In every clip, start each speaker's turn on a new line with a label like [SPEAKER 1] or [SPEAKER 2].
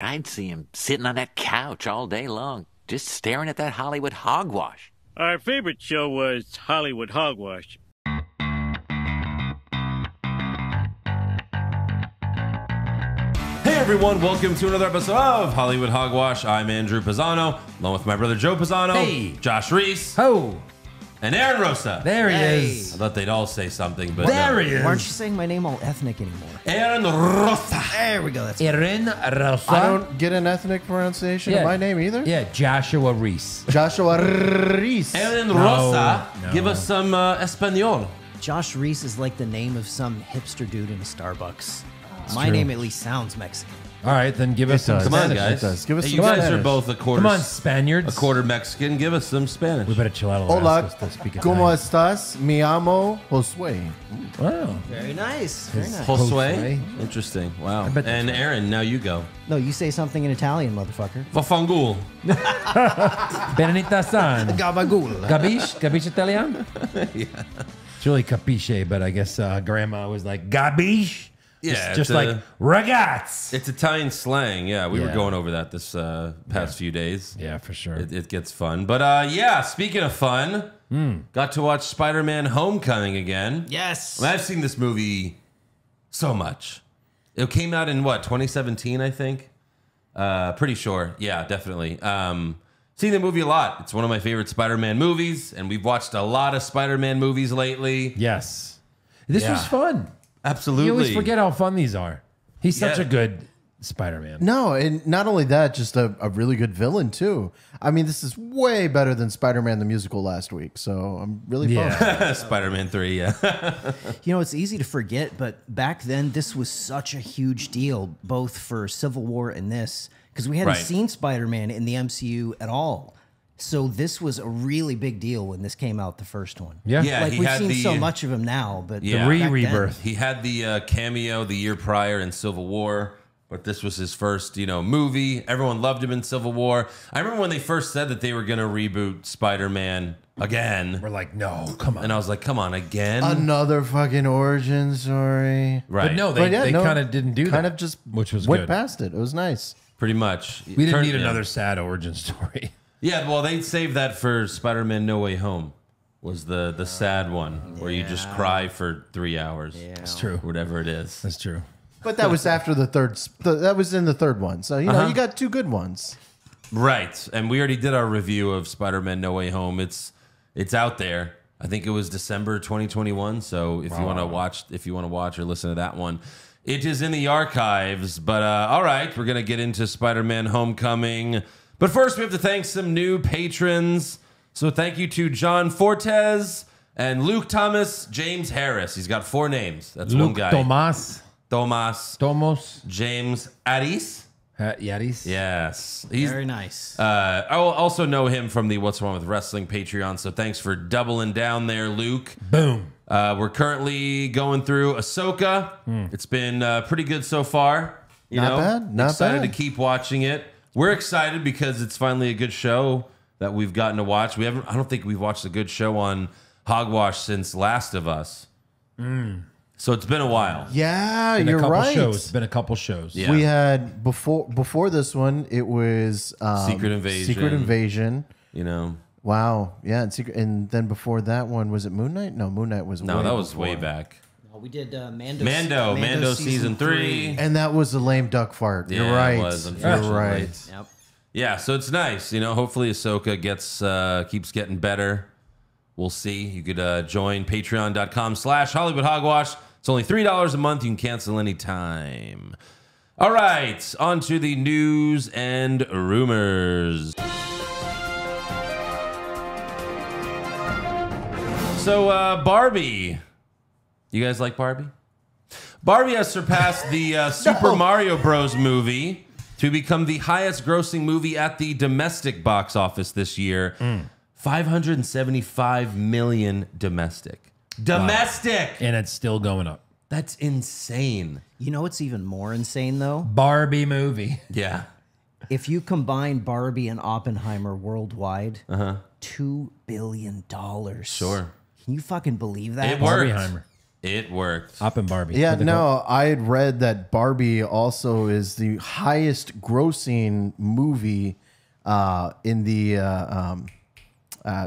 [SPEAKER 1] I'd see him sitting on that couch all day long, just staring at that Hollywood hogwash.
[SPEAKER 2] Our favorite show was Hollywood Hogwash.
[SPEAKER 3] Hey everyone, welcome to another episode of Hollywood Hogwash. I'm Andrew Pisano, along with my brother Joe Pisano,
[SPEAKER 4] Hey.
[SPEAKER 3] Josh Reese,
[SPEAKER 4] Ho!
[SPEAKER 3] and Aaron Rosa.
[SPEAKER 4] There he
[SPEAKER 5] Hey.
[SPEAKER 4] is.
[SPEAKER 3] I thought they'd all say something, but
[SPEAKER 4] There
[SPEAKER 3] no.
[SPEAKER 4] he is.
[SPEAKER 5] Why aren't you saying my name all ethnic anymore?
[SPEAKER 3] Aaron Rosa.
[SPEAKER 5] There we go. That's
[SPEAKER 4] Erin Rosa.
[SPEAKER 6] I don't get an ethnic pronunciation of my name either.
[SPEAKER 4] Yeah, Joshua Reese.
[SPEAKER 6] Joshua Reese.
[SPEAKER 3] Aaron Rosa,
[SPEAKER 4] no.
[SPEAKER 3] give us some Espanol.
[SPEAKER 5] Josh Reese is like the name of some hipster dude in a Starbucks. My
[SPEAKER 4] true.
[SPEAKER 5] name at least sounds Mexican.
[SPEAKER 4] All right, then give us some
[SPEAKER 6] does.
[SPEAKER 3] Come on,
[SPEAKER 4] Spanish.
[SPEAKER 3] guys.
[SPEAKER 6] It does. Give us
[SPEAKER 3] Hey,
[SPEAKER 6] some
[SPEAKER 3] you guys
[SPEAKER 6] Spanish.
[SPEAKER 3] are both a quarter.
[SPEAKER 4] Come on, Spaniards.
[SPEAKER 3] A quarter Mexican. Give us some Spanish.
[SPEAKER 4] We better chill out a little.
[SPEAKER 6] Hola,
[SPEAKER 4] Ask us to speak
[SPEAKER 6] ¿cómo
[SPEAKER 4] Italian.
[SPEAKER 6] estás? Me llamo Josué.
[SPEAKER 4] Wow.
[SPEAKER 5] Very nice. Very nice.
[SPEAKER 3] Josue.
[SPEAKER 4] Josue.
[SPEAKER 3] Interesting. Wow.
[SPEAKER 4] I bet that's
[SPEAKER 3] And
[SPEAKER 4] right.
[SPEAKER 3] Aaron, now you go.
[SPEAKER 5] No, you say something in Italian, motherfucker.
[SPEAKER 3] Vafangul.
[SPEAKER 4] Benedita San.
[SPEAKER 5] Gabagool.
[SPEAKER 4] Gabish? Gabish Italian? Yeah. It's really capisce, but I guess grandma was like, gabish?
[SPEAKER 3] Yeah,
[SPEAKER 4] Just
[SPEAKER 3] it's
[SPEAKER 4] like,
[SPEAKER 3] a-
[SPEAKER 4] ragazzi.
[SPEAKER 3] It's Italian slang. Yeah, we were
[SPEAKER 4] Yeah.
[SPEAKER 3] going over that this past few days.
[SPEAKER 4] Yeah, for sure.
[SPEAKER 3] It gets fun. But yeah, speaking of fun, got to watch Spider-Man Homecoming again.
[SPEAKER 5] Yes.
[SPEAKER 3] I mean, I've seen this movie so much. It came out in what, 2017, I think? Pretty sure. Yeah, definitely. Seen the movie a lot. It's one of my favorite Spider-Man movies, and we've watched a lot of Spider-Man movies lately.
[SPEAKER 4] Yes. This
[SPEAKER 3] Yeah.
[SPEAKER 4] was fun.
[SPEAKER 3] Absolutely.
[SPEAKER 4] You always forget how fun these are. He's such
[SPEAKER 3] Yeah.
[SPEAKER 4] a good Spider-Man.
[SPEAKER 6] No, and not only that, just a really good villain too. I mean, this is way better than Spider-Man the musical last week, so I'm really pumped.
[SPEAKER 4] Yeah.
[SPEAKER 3] Spider-Man 3, yeah.
[SPEAKER 5] You know, it's easy to forget, but back then, this was such a huge deal, both for Civil War and this, because we hadn't
[SPEAKER 3] Right.
[SPEAKER 5] seen Spider-Man in the MCU at all. So this was a really big deal when this came out, the first one.
[SPEAKER 4] Yeah.
[SPEAKER 3] Yeah.
[SPEAKER 5] Like,
[SPEAKER 3] he
[SPEAKER 5] we've
[SPEAKER 3] had
[SPEAKER 5] seen
[SPEAKER 3] the-
[SPEAKER 5] so much of him now, but
[SPEAKER 3] Yeah.
[SPEAKER 5] back then-
[SPEAKER 4] Rebirth.
[SPEAKER 3] He had the cameo the year prior in Civil War, but this was his first, movie. Everyone loved him in Civil War. I remember when they first said that they were going to reboot Spider-Man again,
[SPEAKER 4] We're like, no, come on.
[SPEAKER 3] and I was like, come on, again?
[SPEAKER 6] Another fucking origin story.
[SPEAKER 3] Right.
[SPEAKER 4] But no,
[SPEAKER 6] But yeah,
[SPEAKER 4] they
[SPEAKER 6] no,
[SPEAKER 4] kind of didn't do that.
[SPEAKER 6] Kind of just
[SPEAKER 4] which was
[SPEAKER 6] went
[SPEAKER 4] good.
[SPEAKER 6] past it. It was nice.
[SPEAKER 3] Pretty much.
[SPEAKER 4] We didn't need another sad origin story.
[SPEAKER 3] Yeah, well, they saved that for Spider-Man No Way Home, was the sad one, where you just cry for 3 hours.
[SPEAKER 4] That's true.
[SPEAKER 3] Whatever it is.
[SPEAKER 4] That's true.
[SPEAKER 6] But that was after the third. That was in the third one. So you know, you got two good ones.
[SPEAKER 3] Right, and we already did our review of Spider-Man No Way Home. It's out there. I think it was December 2021. So if you want to watch or listen to that one, it is in the archives. But all right, we're gonna get into Spider-Man Homecoming. But first, we have to thank some new patrons. So thank you to John Fortes and Luke Thomas, James Harris. He's got 4 names. That's one
[SPEAKER 4] Luke
[SPEAKER 3] guy.
[SPEAKER 4] Tomas.
[SPEAKER 3] Tomos, James Aris.
[SPEAKER 4] Yaris.
[SPEAKER 3] Yes, he's
[SPEAKER 5] Very nice.
[SPEAKER 3] I also know him from the What's Wrong with Wrestling Patreon, so thanks for doubling down there, Luke.
[SPEAKER 4] Boom.
[SPEAKER 3] We're currently going through Ahsoka. It's been pretty good so far.
[SPEAKER 6] Not bad, not
[SPEAKER 3] excited
[SPEAKER 6] bad.
[SPEAKER 3] to keep watching it. We're excited because it's finally a good show that we've gotten to watch. I don't think we've watched a good show on Hogwash since Last of Us. So it's been a while.
[SPEAKER 6] Yeah,
[SPEAKER 4] Been a
[SPEAKER 6] you're
[SPEAKER 4] couple
[SPEAKER 6] right.
[SPEAKER 4] shows. It's been a couple shows.
[SPEAKER 3] Yeah.
[SPEAKER 6] We had before this one. It was
[SPEAKER 3] Secret Invasion.
[SPEAKER 6] Secret Invasion.
[SPEAKER 3] You know,
[SPEAKER 6] Wow. Yeah, and then before that one was it Moon Knight? No, Moon Knight was
[SPEAKER 3] no,
[SPEAKER 6] way
[SPEAKER 3] that was
[SPEAKER 6] before.
[SPEAKER 3] way back.
[SPEAKER 5] We did Mando.
[SPEAKER 3] Mando season 3.
[SPEAKER 6] And that was a lame duck fart.
[SPEAKER 3] Yeah,
[SPEAKER 6] You're right.
[SPEAKER 3] it was,
[SPEAKER 6] You're
[SPEAKER 3] unfortunately.
[SPEAKER 6] right.
[SPEAKER 5] Yep.
[SPEAKER 3] Yeah, so it's nice. Hopefully Ahsoka keeps getting better. We'll see. You could join patreon.com/Hollywood Hogwash. It's only $3 a month. You can cancel anytime. All right, on to the news and rumors. So, Barbie. You guys like Barbie? Barbie has surpassed the Super Mario Bros. Movie to become the highest grossing movie at the domestic box office this year. 575 million domestic. Domestic!
[SPEAKER 4] And it's still going up.
[SPEAKER 3] That's insane.
[SPEAKER 5] You know what's even more insane, though?
[SPEAKER 4] Barbie movie.
[SPEAKER 3] Yeah.
[SPEAKER 5] If you combine Barbie and Oppenheimer worldwide, $2 billion.
[SPEAKER 3] Sure.
[SPEAKER 5] Can you fucking believe that?
[SPEAKER 3] It worked.
[SPEAKER 4] Barbieheimer.
[SPEAKER 3] It worked.
[SPEAKER 4] Up and Barbie.
[SPEAKER 6] Yeah,
[SPEAKER 4] What'd they
[SPEAKER 6] no, I had read that Barbie also is the highest grossing movie in the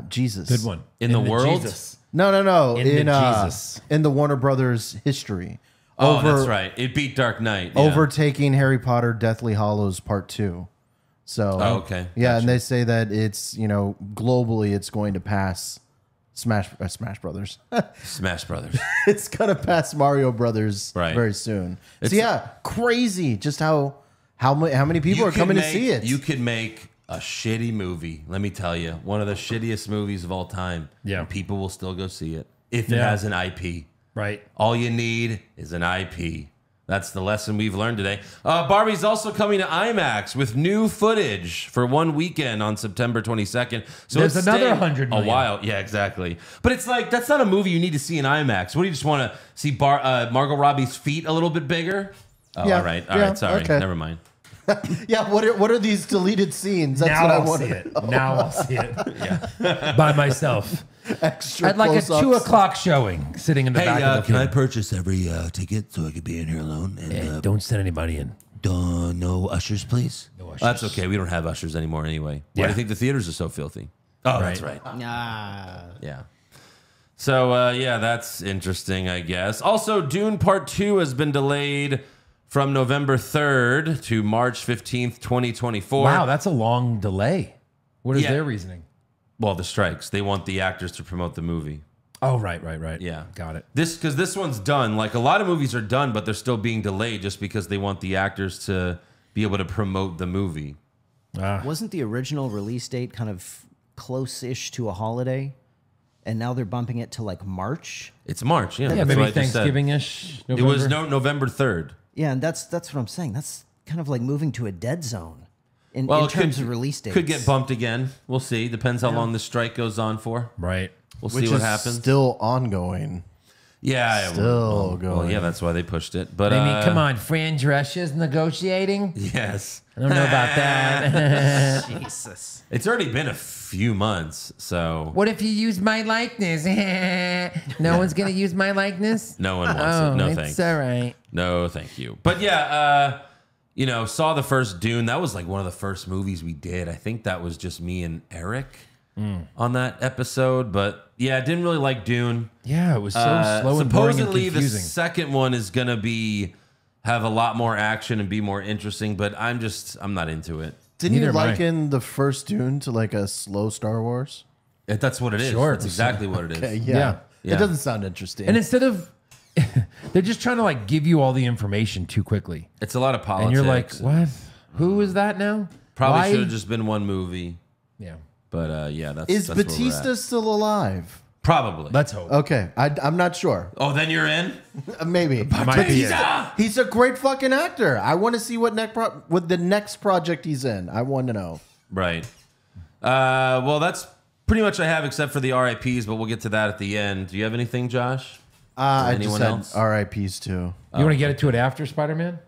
[SPEAKER 6] Jesus.
[SPEAKER 4] Good one.
[SPEAKER 3] In the world?
[SPEAKER 4] Jesus.
[SPEAKER 6] No.
[SPEAKER 4] In the Jesus.
[SPEAKER 6] In the Warner Brothers history.
[SPEAKER 3] Oh, that's right. It beat Dark Knight. Yeah.
[SPEAKER 6] Overtaking Harry Potter Deathly Hallows Part 2. So,
[SPEAKER 3] Oh, okay.
[SPEAKER 6] Yeah, and they say that it's, globally it's going to pass Smash Brothers.
[SPEAKER 3] Smash Brothers.
[SPEAKER 6] It's going to pass Mario Brothers
[SPEAKER 3] Right.
[SPEAKER 6] very soon.
[SPEAKER 3] It's-
[SPEAKER 6] So yeah, crazy just how many people are coming to see it.
[SPEAKER 3] You could make a shitty movie. Let me tell you, one of the shittiest movies of all time.
[SPEAKER 4] Yeah.
[SPEAKER 3] And people will still go see it if it
[SPEAKER 4] Yeah.
[SPEAKER 3] has an IP.
[SPEAKER 4] Right.
[SPEAKER 3] All you need is an IP. That's the lesson we've learned today. Barbie's also coming to IMAX with new footage for one weekend on September 22nd. So
[SPEAKER 4] There's
[SPEAKER 3] it's
[SPEAKER 4] another
[SPEAKER 3] staying
[SPEAKER 4] 100 million.
[SPEAKER 3] A while. Yeah, exactly. But it's like, that's not a movie you need to see in IMAX. What do you just want to see Margot Robbie's feet a little bit bigger? Oh,
[SPEAKER 6] Yeah,
[SPEAKER 3] all right.
[SPEAKER 6] yeah,
[SPEAKER 3] Sorry.
[SPEAKER 6] okay.
[SPEAKER 3] Never mind.
[SPEAKER 6] Yeah, what are these deleted scenes? That's
[SPEAKER 4] Now
[SPEAKER 6] what I
[SPEAKER 4] I'll
[SPEAKER 6] want
[SPEAKER 4] see
[SPEAKER 6] to
[SPEAKER 4] it. Now I'll see it. Yeah. By myself.
[SPEAKER 6] extra
[SPEAKER 4] I'd like a
[SPEAKER 6] close-ups.
[SPEAKER 4] 2:00 showing, sitting in the back of the
[SPEAKER 3] can I
[SPEAKER 4] theater.
[SPEAKER 3] purchase every ticket so I could be in here alone? And
[SPEAKER 4] Don't send anybody in.
[SPEAKER 3] no ushers, please?
[SPEAKER 4] No ushers.
[SPEAKER 3] That's okay. We don't have ushers anymore anyway. Why do
[SPEAKER 4] Yeah.
[SPEAKER 3] you think the theaters are so filthy? Oh, that's right.
[SPEAKER 5] Ah.
[SPEAKER 3] Yeah. So, yeah, that's interesting, I guess. Also, Dune Part 2 has been delayed from November 3rd to March 15th, 2024.
[SPEAKER 4] Wow, that's a long delay. What is
[SPEAKER 3] Yeah.
[SPEAKER 4] their reasoning?
[SPEAKER 3] Well, the strikes. They want the actors to promote the movie.
[SPEAKER 4] Oh, right.
[SPEAKER 3] Yeah.
[SPEAKER 4] Got it.
[SPEAKER 3] Because this one's done. Like, a lot of movies are done, but they're still being delayed just because they want the actors to be able to promote the movie.
[SPEAKER 5] Wasn't the original release date kind of close-ish to a holiday? And now they're bumping it to like March?
[SPEAKER 3] It's March, yeah.
[SPEAKER 4] Yeah,
[SPEAKER 3] that's what
[SPEAKER 4] maybe
[SPEAKER 3] I just said.
[SPEAKER 4] Thanksgiving-ish.
[SPEAKER 3] It was November 3rd.
[SPEAKER 5] Yeah, and that's what I'm saying. That's kind of like moving to a dead zone in
[SPEAKER 3] Well,
[SPEAKER 5] terms of release dates.
[SPEAKER 3] Could get bumped again. We'll see. Depends how long the strike goes on for.
[SPEAKER 4] Right.
[SPEAKER 3] We'll
[SPEAKER 6] Which
[SPEAKER 3] see what
[SPEAKER 6] is
[SPEAKER 3] happens.
[SPEAKER 6] still ongoing.
[SPEAKER 3] Yeah,
[SPEAKER 6] Still
[SPEAKER 3] well,
[SPEAKER 6] going.
[SPEAKER 3] yeah, that's why they pushed it. But
[SPEAKER 4] I mean, come on, Fran Drescher's negotiating.
[SPEAKER 3] Yes,
[SPEAKER 4] I don't know about that.
[SPEAKER 5] Jesus.
[SPEAKER 3] it's already been a few months, so
[SPEAKER 4] What if you use my likeness? No one's gonna use my likeness.
[SPEAKER 3] no one wants
[SPEAKER 4] Oh,
[SPEAKER 3] it. No
[SPEAKER 4] it's
[SPEAKER 3] thanks.
[SPEAKER 4] all right.
[SPEAKER 3] No, thank you. But yeah, saw the first Dune. That was like one of the first movies we did. I think that was just me and Eric on that episode. But yeah, I didn't really like Dune.
[SPEAKER 4] Yeah, it was so slow and boring and
[SPEAKER 3] Supposedly, the
[SPEAKER 4] confusing.
[SPEAKER 3] second one is gonna have a lot more action and be more interesting. But I'm not into it.
[SPEAKER 6] Didn't
[SPEAKER 4] Neither
[SPEAKER 6] you
[SPEAKER 4] am I.
[SPEAKER 6] liken the first Dune to like a slow Star Wars?
[SPEAKER 3] That's what it is.
[SPEAKER 4] Sure.
[SPEAKER 3] That's exactly what it is.
[SPEAKER 6] Okay,
[SPEAKER 4] Yeah.
[SPEAKER 3] Yeah.
[SPEAKER 6] It doesn't sound interesting.
[SPEAKER 4] And instead of, they're just trying to like give you all the information too quickly,
[SPEAKER 3] It's a lot of politics.
[SPEAKER 4] and you're like, what? Who is that now?
[SPEAKER 3] Probably
[SPEAKER 4] Why?
[SPEAKER 3] should have just been one movie.
[SPEAKER 4] Yeah.
[SPEAKER 3] But yeah, that's
[SPEAKER 6] Is
[SPEAKER 3] that's where we're
[SPEAKER 6] Batista
[SPEAKER 3] at.
[SPEAKER 6] still alive?
[SPEAKER 3] Probably.
[SPEAKER 4] Let's hope.
[SPEAKER 6] Okay, I'm not sure.
[SPEAKER 3] Oh, then you're in.
[SPEAKER 6] Maybe.
[SPEAKER 4] Might be it.
[SPEAKER 6] He's a great fucking actor. I want to see what the next project he's in. I want to know.
[SPEAKER 3] Right. Well, that's pretty much I have, except for the RIPS. But we'll get to that at the end. Do you have anything, Josh?
[SPEAKER 6] I just
[SPEAKER 3] Anyone
[SPEAKER 6] had
[SPEAKER 3] else?
[SPEAKER 6] RIPs too.
[SPEAKER 4] You want to get into it after Spider-Man?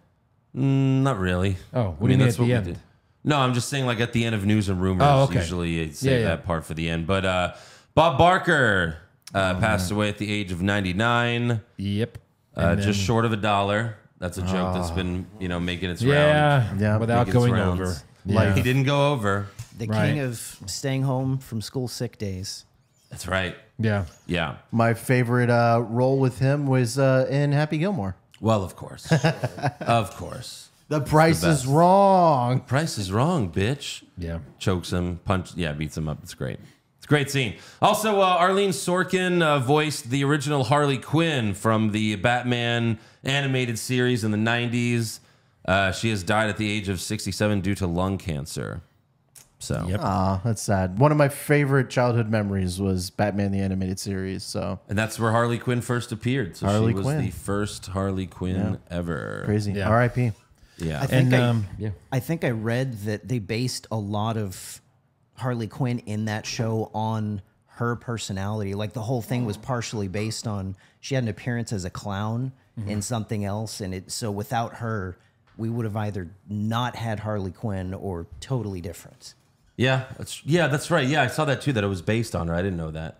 [SPEAKER 3] Not really.
[SPEAKER 4] Oh, what do you mean at the end?
[SPEAKER 3] No, I'm just saying, like at the end of news and rumors.
[SPEAKER 4] Oh, okay.
[SPEAKER 3] Usually, I say
[SPEAKER 4] Yeah.
[SPEAKER 3] that part for the end. But Bob Barker passed away at the age of 99.
[SPEAKER 4] Yep.
[SPEAKER 3] Just short of $1. That's a joke that's been, making its round.
[SPEAKER 6] Yeah,
[SPEAKER 4] without
[SPEAKER 3] making its
[SPEAKER 4] going
[SPEAKER 3] rounds.
[SPEAKER 4] over.
[SPEAKER 3] Like, he didn't go over.
[SPEAKER 5] The
[SPEAKER 4] Right.
[SPEAKER 5] king of staying home from school sick days.
[SPEAKER 3] That's right.
[SPEAKER 4] Yeah.
[SPEAKER 3] Yeah.
[SPEAKER 6] My favorite role with him was in Happy Gilmore.
[SPEAKER 3] Well, of course. Of course.
[SPEAKER 6] The Price
[SPEAKER 3] The best.
[SPEAKER 6] is Wrong.
[SPEAKER 3] Price is wrong, bitch.
[SPEAKER 4] Yeah.
[SPEAKER 3] Chokes him, beats him up. It's great. It's a great scene. Also, Arlene Sorkin voiced the original Harley Quinn from the Batman animated series in the 90s. She has died at the age of 67 due to lung cancer. So,
[SPEAKER 4] Yep.
[SPEAKER 6] Aw, that's sad. One of my favorite childhood memories was Batman the Animated Series. So
[SPEAKER 3] and that's where Harley Quinn first appeared. So
[SPEAKER 6] Harley
[SPEAKER 3] she was
[SPEAKER 6] Quinn.
[SPEAKER 3] the first Harley Quinn ever.
[SPEAKER 6] crazy.
[SPEAKER 4] Yeah.
[SPEAKER 6] R.I.P.
[SPEAKER 3] Yeah.
[SPEAKER 5] I think
[SPEAKER 4] And yeah.
[SPEAKER 5] I think I read that they based a lot of Harley Quinn in that show on her personality. Like the whole thing was partially based on she had an appearance as a clown in something else, and so without her, we would have either not had Harley Quinn or totally different.
[SPEAKER 3] Yeah, that's right. Yeah, I saw that too, that it was based on her. I didn't know that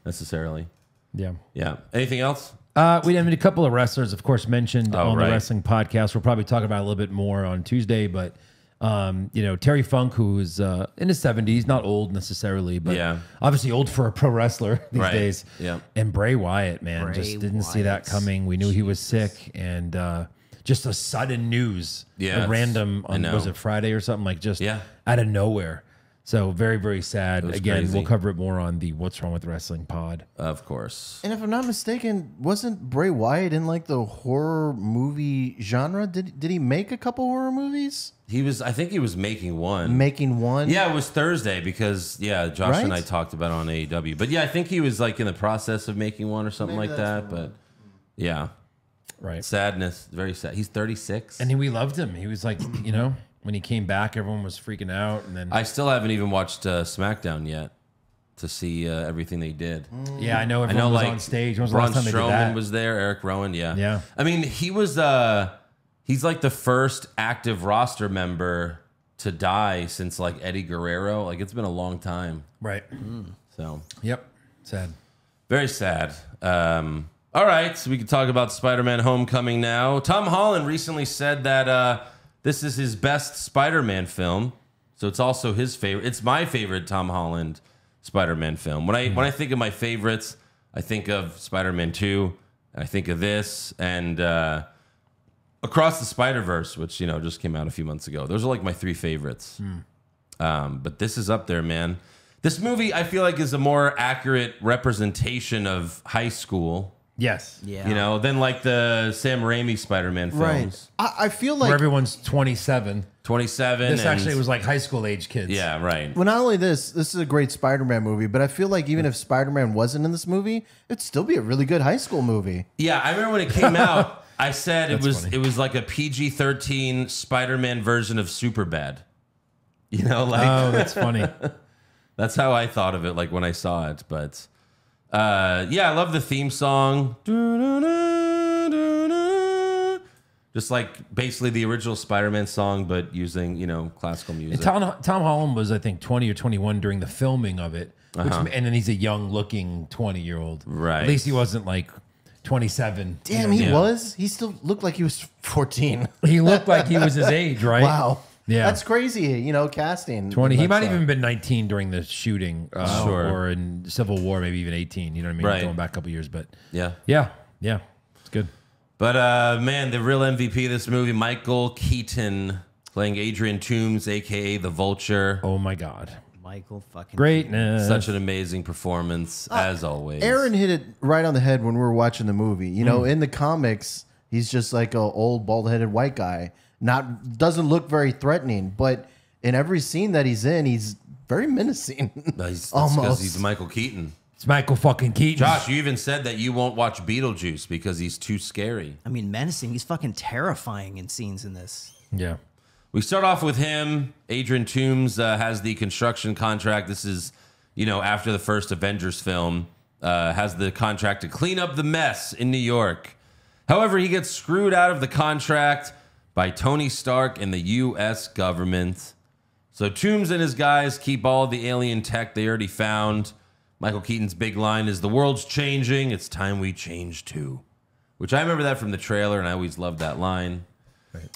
[SPEAKER 3] necessarily.
[SPEAKER 4] Yeah.
[SPEAKER 3] Yeah. Anything else?
[SPEAKER 4] We had a couple of wrestlers, of course, mentioned on
[SPEAKER 3] right.
[SPEAKER 4] the wrestling podcast. We'll probably talk about it a little bit more on Tuesday, but Terry Funk, who's in his 70s, not old necessarily, but obviously old for a pro wrestler these days.
[SPEAKER 3] Yeah.
[SPEAKER 4] And Bray Wyatt, man, just didn't see that coming. We knew he was sick, and just a sudden news, a random on was it Friday or something, like just out of nowhere. So very, very sad. Again,
[SPEAKER 3] crazy.
[SPEAKER 4] we'll cover it more on the What's Wrong with Wrestling pod.
[SPEAKER 3] Of course.
[SPEAKER 6] And if I'm not mistaken, wasn't Bray Wyatt in like the horror movie genre? Did he make a couple horror movies?
[SPEAKER 3] I think he was making one.
[SPEAKER 6] Making one?
[SPEAKER 3] Yeah, it was Thursday because Josh and I talked about it on AEW. But yeah, I think he was like in the process of making one or something like that. But yeah.
[SPEAKER 4] Right.
[SPEAKER 3] Sadness. Very sad. He's 36.
[SPEAKER 4] And we loved him. He was like, when he came back, everyone was freaking out. And then
[SPEAKER 3] I still haven't even watched SmackDown yet to see everything they did.
[SPEAKER 4] Yeah, I know everyone was on stage. When was the
[SPEAKER 3] Braun
[SPEAKER 4] last time they did
[SPEAKER 3] Strowman
[SPEAKER 4] that?
[SPEAKER 3] was there. Eric Rowan,
[SPEAKER 4] Yeah.
[SPEAKER 3] I mean, he was he's like the first active roster member to die since like Eddie Guerrero. Like it's been a long time.
[SPEAKER 4] Right.
[SPEAKER 3] So
[SPEAKER 4] Yep. Sad.
[SPEAKER 3] very sad. All right, so we can talk about Spider-Man Homecoming now. Tom Holland recently said that this is his best Spider-Man film. So it's also his favorite. It's my favorite Tom Holland Spider-Man film. When I think of my favorites, I think of Spider-Man 2, I think of this, and Across the Spider-Verse, which just came out a few months ago. Those are like my three favorites. But this is up there, man. This movie, I feel like, is a more accurate representation of high school.
[SPEAKER 4] Yes.
[SPEAKER 5] Yeah.
[SPEAKER 3] Than like the Sam Raimi Spider-Man films.
[SPEAKER 6] Right. I feel like
[SPEAKER 4] Where everyone's 27.
[SPEAKER 3] 27.
[SPEAKER 4] This actually was like high school age kids.
[SPEAKER 3] Yeah, right.
[SPEAKER 6] well, not only this is a great Spider-Man movie, but I feel like even if Spider-Man wasn't in this movie, it'd still be a really good high school movie.
[SPEAKER 3] Yeah, I remember when it came out, I said it
[SPEAKER 4] funny.
[SPEAKER 3] was like a PG-13 Spider-Man version of Superbad.
[SPEAKER 4] Oh, that's funny.
[SPEAKER 3] That's how I thought of it, like when I saw it. But I love the theme song. Just like basically the original Spider-Man song, but using, classical music.
[SPEAKER 4] Tom Holland was, I think, 20 or 21 during the filming of it. And then he's a young-looking 20-year-old.
[SPEAKER 3] Right.
[SPEAKER 4] At least he wasn't like 27.
[SPEAKER 6] Damn, he was? He still looked like he was 14.
[SPEAKER 4] He looked like he was his age, right?
[SPEAKER 6] Wow.
[SPEAKER 4] Yeah.
[SPEAKER 6] That's crazy, casting.
[SPEAKER 4] 20. He might
[SPEAKER 6] That's,
[SPEAKER 4] have even been 19 during the shooting.
[SPEAKER 3] Sure.
[SPEAKER 4] Or in Civil War, maybe even 18. You know what I mean?
[SPEAKER 3] Right.
[SPEAKER 4] Going back a couple years. But
[SPEAKER 3] Yeah.
[SPEAKER 4] yeah. It's good.
[SPEAKER 3] But man, the real MVP of this movie, Michael Keaton, playing Adrian Toomes, a.k.a. the Vulture.
[SPEAKER 4] Oh, my God.
[SPEAKER 5] Michael fucking
[SPEAKER 4] Greatness.
[SPEAKER 3] Such an amazing performance, as always.
[SPEAKER 6] Aaron hit it right on the head when we were watching the movie. In the comics, he's just like an old, bald-headed white guy. Doesn't look very threatening, but in every scene that he's in, he's very menacing.
[SPEAKER 3] That's
[SPEAKER 6] Almost.
[SPEAKER 3] because he's Michael Keaton.
[SPEAKER 4] It's Michael fucking Keaton.
[SPEAKER 3] Josh, you even said that you won't watch Beetlejuice because he's too scary.
[SPEAKER 5] I mean, menacing. He's fucking terrifying in scenes in this.
[SPEAKER 4] Yeah.
[SPEAKER 3] We start off with him. Adrian Toomes has the construction contract. This is, after the first Avengers film, has the contract to clean up the mess in New York. However, he gets screwed out of the contract by Tony Stark and the U.S. government. So Toomes and his guys keep all the alien tech they already found. Michael Keaton's big line is, "The world's changing. It's time we change too." Which I remember that from the trailer, and I always loved that line.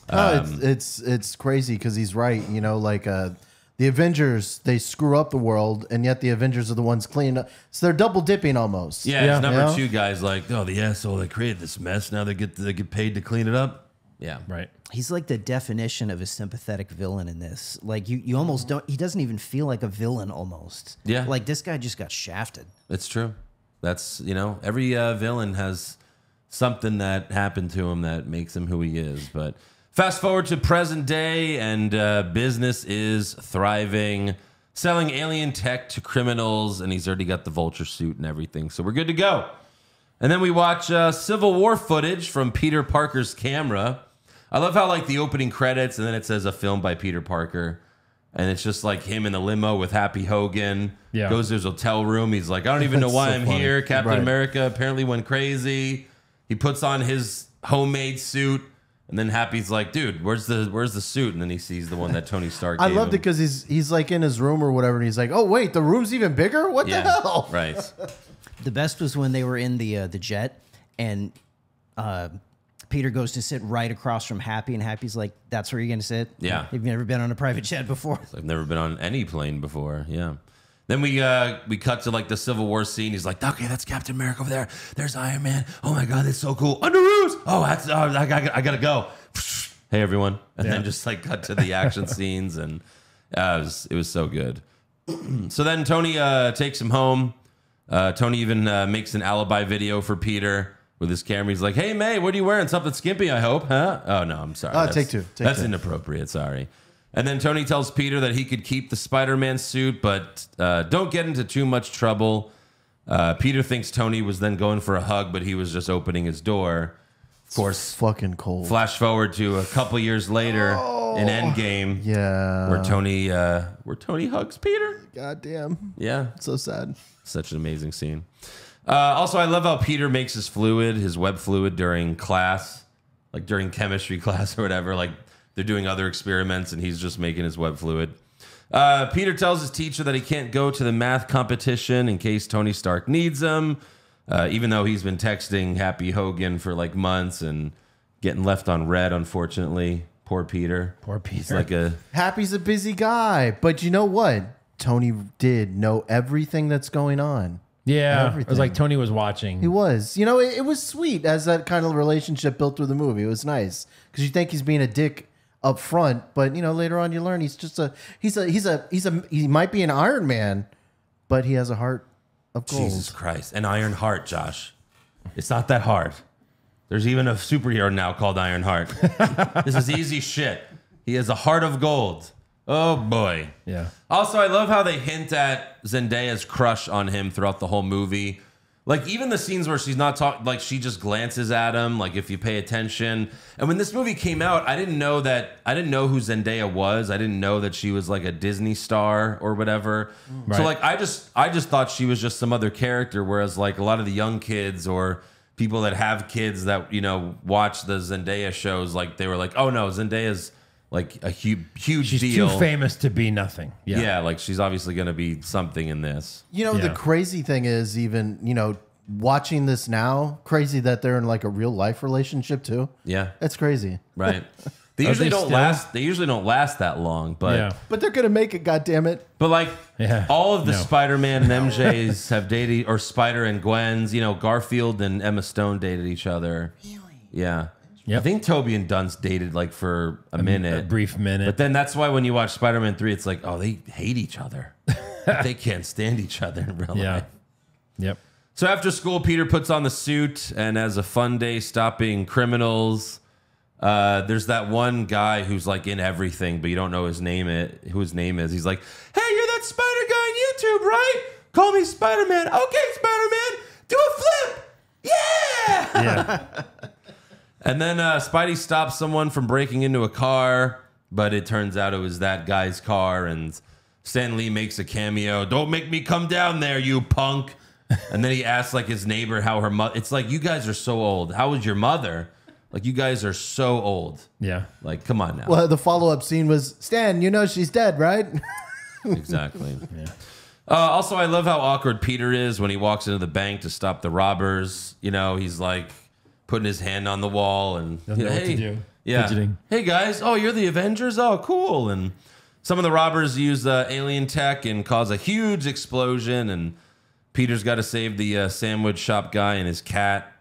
[SPEAKER 6] It's crazy because he's right. The Avengers, they screw up the world, and yet the Avengers are the ones cleaning up. So they're double dipping almost.
[SPEAKER 3] Yeah, it's number two guys like, oh, the asshole that created this mess. Now they get paid to clean it up. Yeah,
[SPEAKER 4] Right.
[SPEAKER 5] He's like the definition of a sympathetic villain in this. Like you almost don't. He doesn't even feel like a villain almost.
[SPEAKER 3] Yeah.
[SPEAKER 5] Like this guy just got shafted.
[SPEAKER 3] It's true. That's every villain has something that happened to him that makes him who he is. But fast forward to present day, and business is thriving, selling alien tech to criminals, and he's already got the Vulture suit and everything. So we're good to go. And then we watch Civil War footage from Peter Parker's camera. I love how the opening credits, and then it says a film by Peter Parker. And it's just like him in the limo with Happy Hogan.
[SPEAKER 4] Yeah.
[SPEAKER 3] Goes to his hotel room. He's like, I don't even know why
[SPEAKER 6] so
[SPEAKER 3] I'm
[SPEAKER 6] funny.
[SPEAKER 3] here. Captain
[SPEAKER 6] Right.
[SPEAKER 3] America apparently went crazy. He puts on his homemade suit. And then Happy's like, dude, where's the suit? And then he sees the one that Tony Stark
[SPEAKER 6] I
[SPEAKER 3] gave
[SPEAKER 6] loved it
[SPEAKER 3] him.
[SPEAKER 6] because he's like in his room or whatever, and he's like, "Oh wait, the room's even bigger. What the hell?"
[SPEAKER 3] Right.
[SPEAKER 5] The best was when they were in the jet, and Peter goes to sit right across from Happy, and Happy's like, "That's where you're going to sit?
[SPEAKER 3] Yeah.
[SPEAKER 5] You've never been on a private jet before."
[SPEAKER 3] I've never been on any plane before. Yeah. Then we cut to like the Civil War scene. He's like, okay, that's Captain America over there. There's Iron Man. Oh my God, that's so cool. Underoos. Oh, I gotta go. Hey everyone, and then just like cut to the action scenes, and it was so good. So then Tony takes him home. Tony even makes an alibi video for Peter with his camera. He's like, "Hey May, what are you wearing? Something skimpy, I hope, huh?" Oh no, I'm sorry.
[SPEAKER 6] Take two.
[SPEAKER 3] That's inappropriate. Sorry. And then Tony tells Peter that he could keep the Spider-Man suit, but don't get into too much trouble. Peter thinks Tony was then going for a hug, but he was just opening his door. Of course,
[SPEAKER 6] it's fucking cold.
[SPEAKER 3] Flash forward to a couple years later in Endgame.
[SPEAKER 6] Yeah.
[SPEAKER 3] Where Tony hugs Peter.
[SPEAKER 6] God damn.
[SPEAKER 3] Yeah.
[SPEAKER 6] So sad.
[SPEAKER 3] Such an amazing scene. Also, I love how Peter makes his web fluid during class, like during chemistry class or whatever. Like, they're doing other experiments, and he's just making his web fluid. Peter tells his teacher that he can't go to the math competition in case Tony Stark needs him, even though he's been texting Happy Hogan for like months and getting left on red, unfortunately. Poor Peter.
[SPEAKER 4] Poor Peter.
[SPEAKER 3] He's like
[SPEAKER 6] Happy's a busy guy, but you know what? Tony did know everything that's going on.
[SPEAKER 4] Yeah,
[SPEAKER 6] Everything.
[SPEAKER 4] it was like Tony was watching.
[SPEAKER 6] He was. You know, it was sweet as that kind of relationship built through the movie. It was nice because you think he's being a dick up front, but you know later on you learn he's just he might be an Iron Man, but he has a heart of gold.
[SPEAKER 3] Jesus Christ, an Iron Heart, Josh. It's not that hard. There's even a superhero now called Iron Heart. This is easy shit. He has a heart of gold. Oh boy.
[SPEAKER 4] Yeah.
[SPEAKER 3] Also, I love how they hint at Zendaya's crush on him throughout the whole movie. Like, even the scenes where she's not talking, like, she just glances at him, like, if you pay attention. And when this movie came out, I didn't know who Zendaya was. I didn't know that she was, like, a Disney star or whatever. Right. So, like, I just thought she was just some other character, whereas, like, a lot of the young kids or people that have kids that, you know, watch the Zendaya shows, like, they were like, oh, no, Zendaya's, like, a huge deal.
[SPEAKER 4] She's too famous to be nothing.
[SPEAKER 3] Yeah, like, she's obviously going to be something in this.
[SPEAKER 6] You know, the crazy thing is even, you know, watching this now, crazy that they're in, like, a real life relationship, too.
[SPEAKER 3] Yeah.
[SPEAKER 6] That's crazy.
[SPEAKER 3] Right. They usually don't last. They usually don't last that long, but
[SPEAKER 6] but they're gonna make it. Goddammit.
[SPEAKER 3] But like all of the Spider-Man and MJs have dated, or Spider and Gwen's. You know, Garfield and Emma Stone dated each other. Really? Yeah. Yep. I think Toby and Dunst dated like for a minute,
[SPEAKER 4] a brief minute.
[SPEAKER 3] But then that's why when you watch Spider-Man 3, it's like, oh, they hate each other. They can't stand each other in real life.
[SPEAKER 4] Yep.
[SPEAKER 3] So after school, Peter puts on the suit and has a fun day stopping criminals. There's that one guy who's like in everything, but you don't know who his name is. He's like, hey, you're that Spider guy on YouTube, right? Call me Spider-Man. Okay, Spider-Man, do a flip. Yeah. And then Spidey stops someone from breaking into a car, but it turns out it was that guy's car, and Stan Lee makes a cameo. Don't make me come down there, you punk. And then he asks like his neighbor how her mother. It's like, you guys are so old. How was your mother? Like, you guys are so old.
[SPEAKER 4] Yeah.
[SPEAKER 3] Like, come on now.
[SPEAKER 6] Well, the follow-up scene was, Stan, you know she's dead, right?
[SPEAKER 3] Exactly. Yeah. Also, I love how awkward Peter is when he walks into the bank to stop the robbers. You know, he's like putting his hand on the wall and
[SPEAKER 4] doesn't know what to do.
[SPEAKER 3] Yeah.
[SPEAKER 4] Fidgeting.
[SPEAKER 3] Hey guys, oh, you're the Avengers? Oh, cool. And some of the robbers use alien tech and cause a huge explosion, and Peter's got to save the sandwich shop guy and his cat.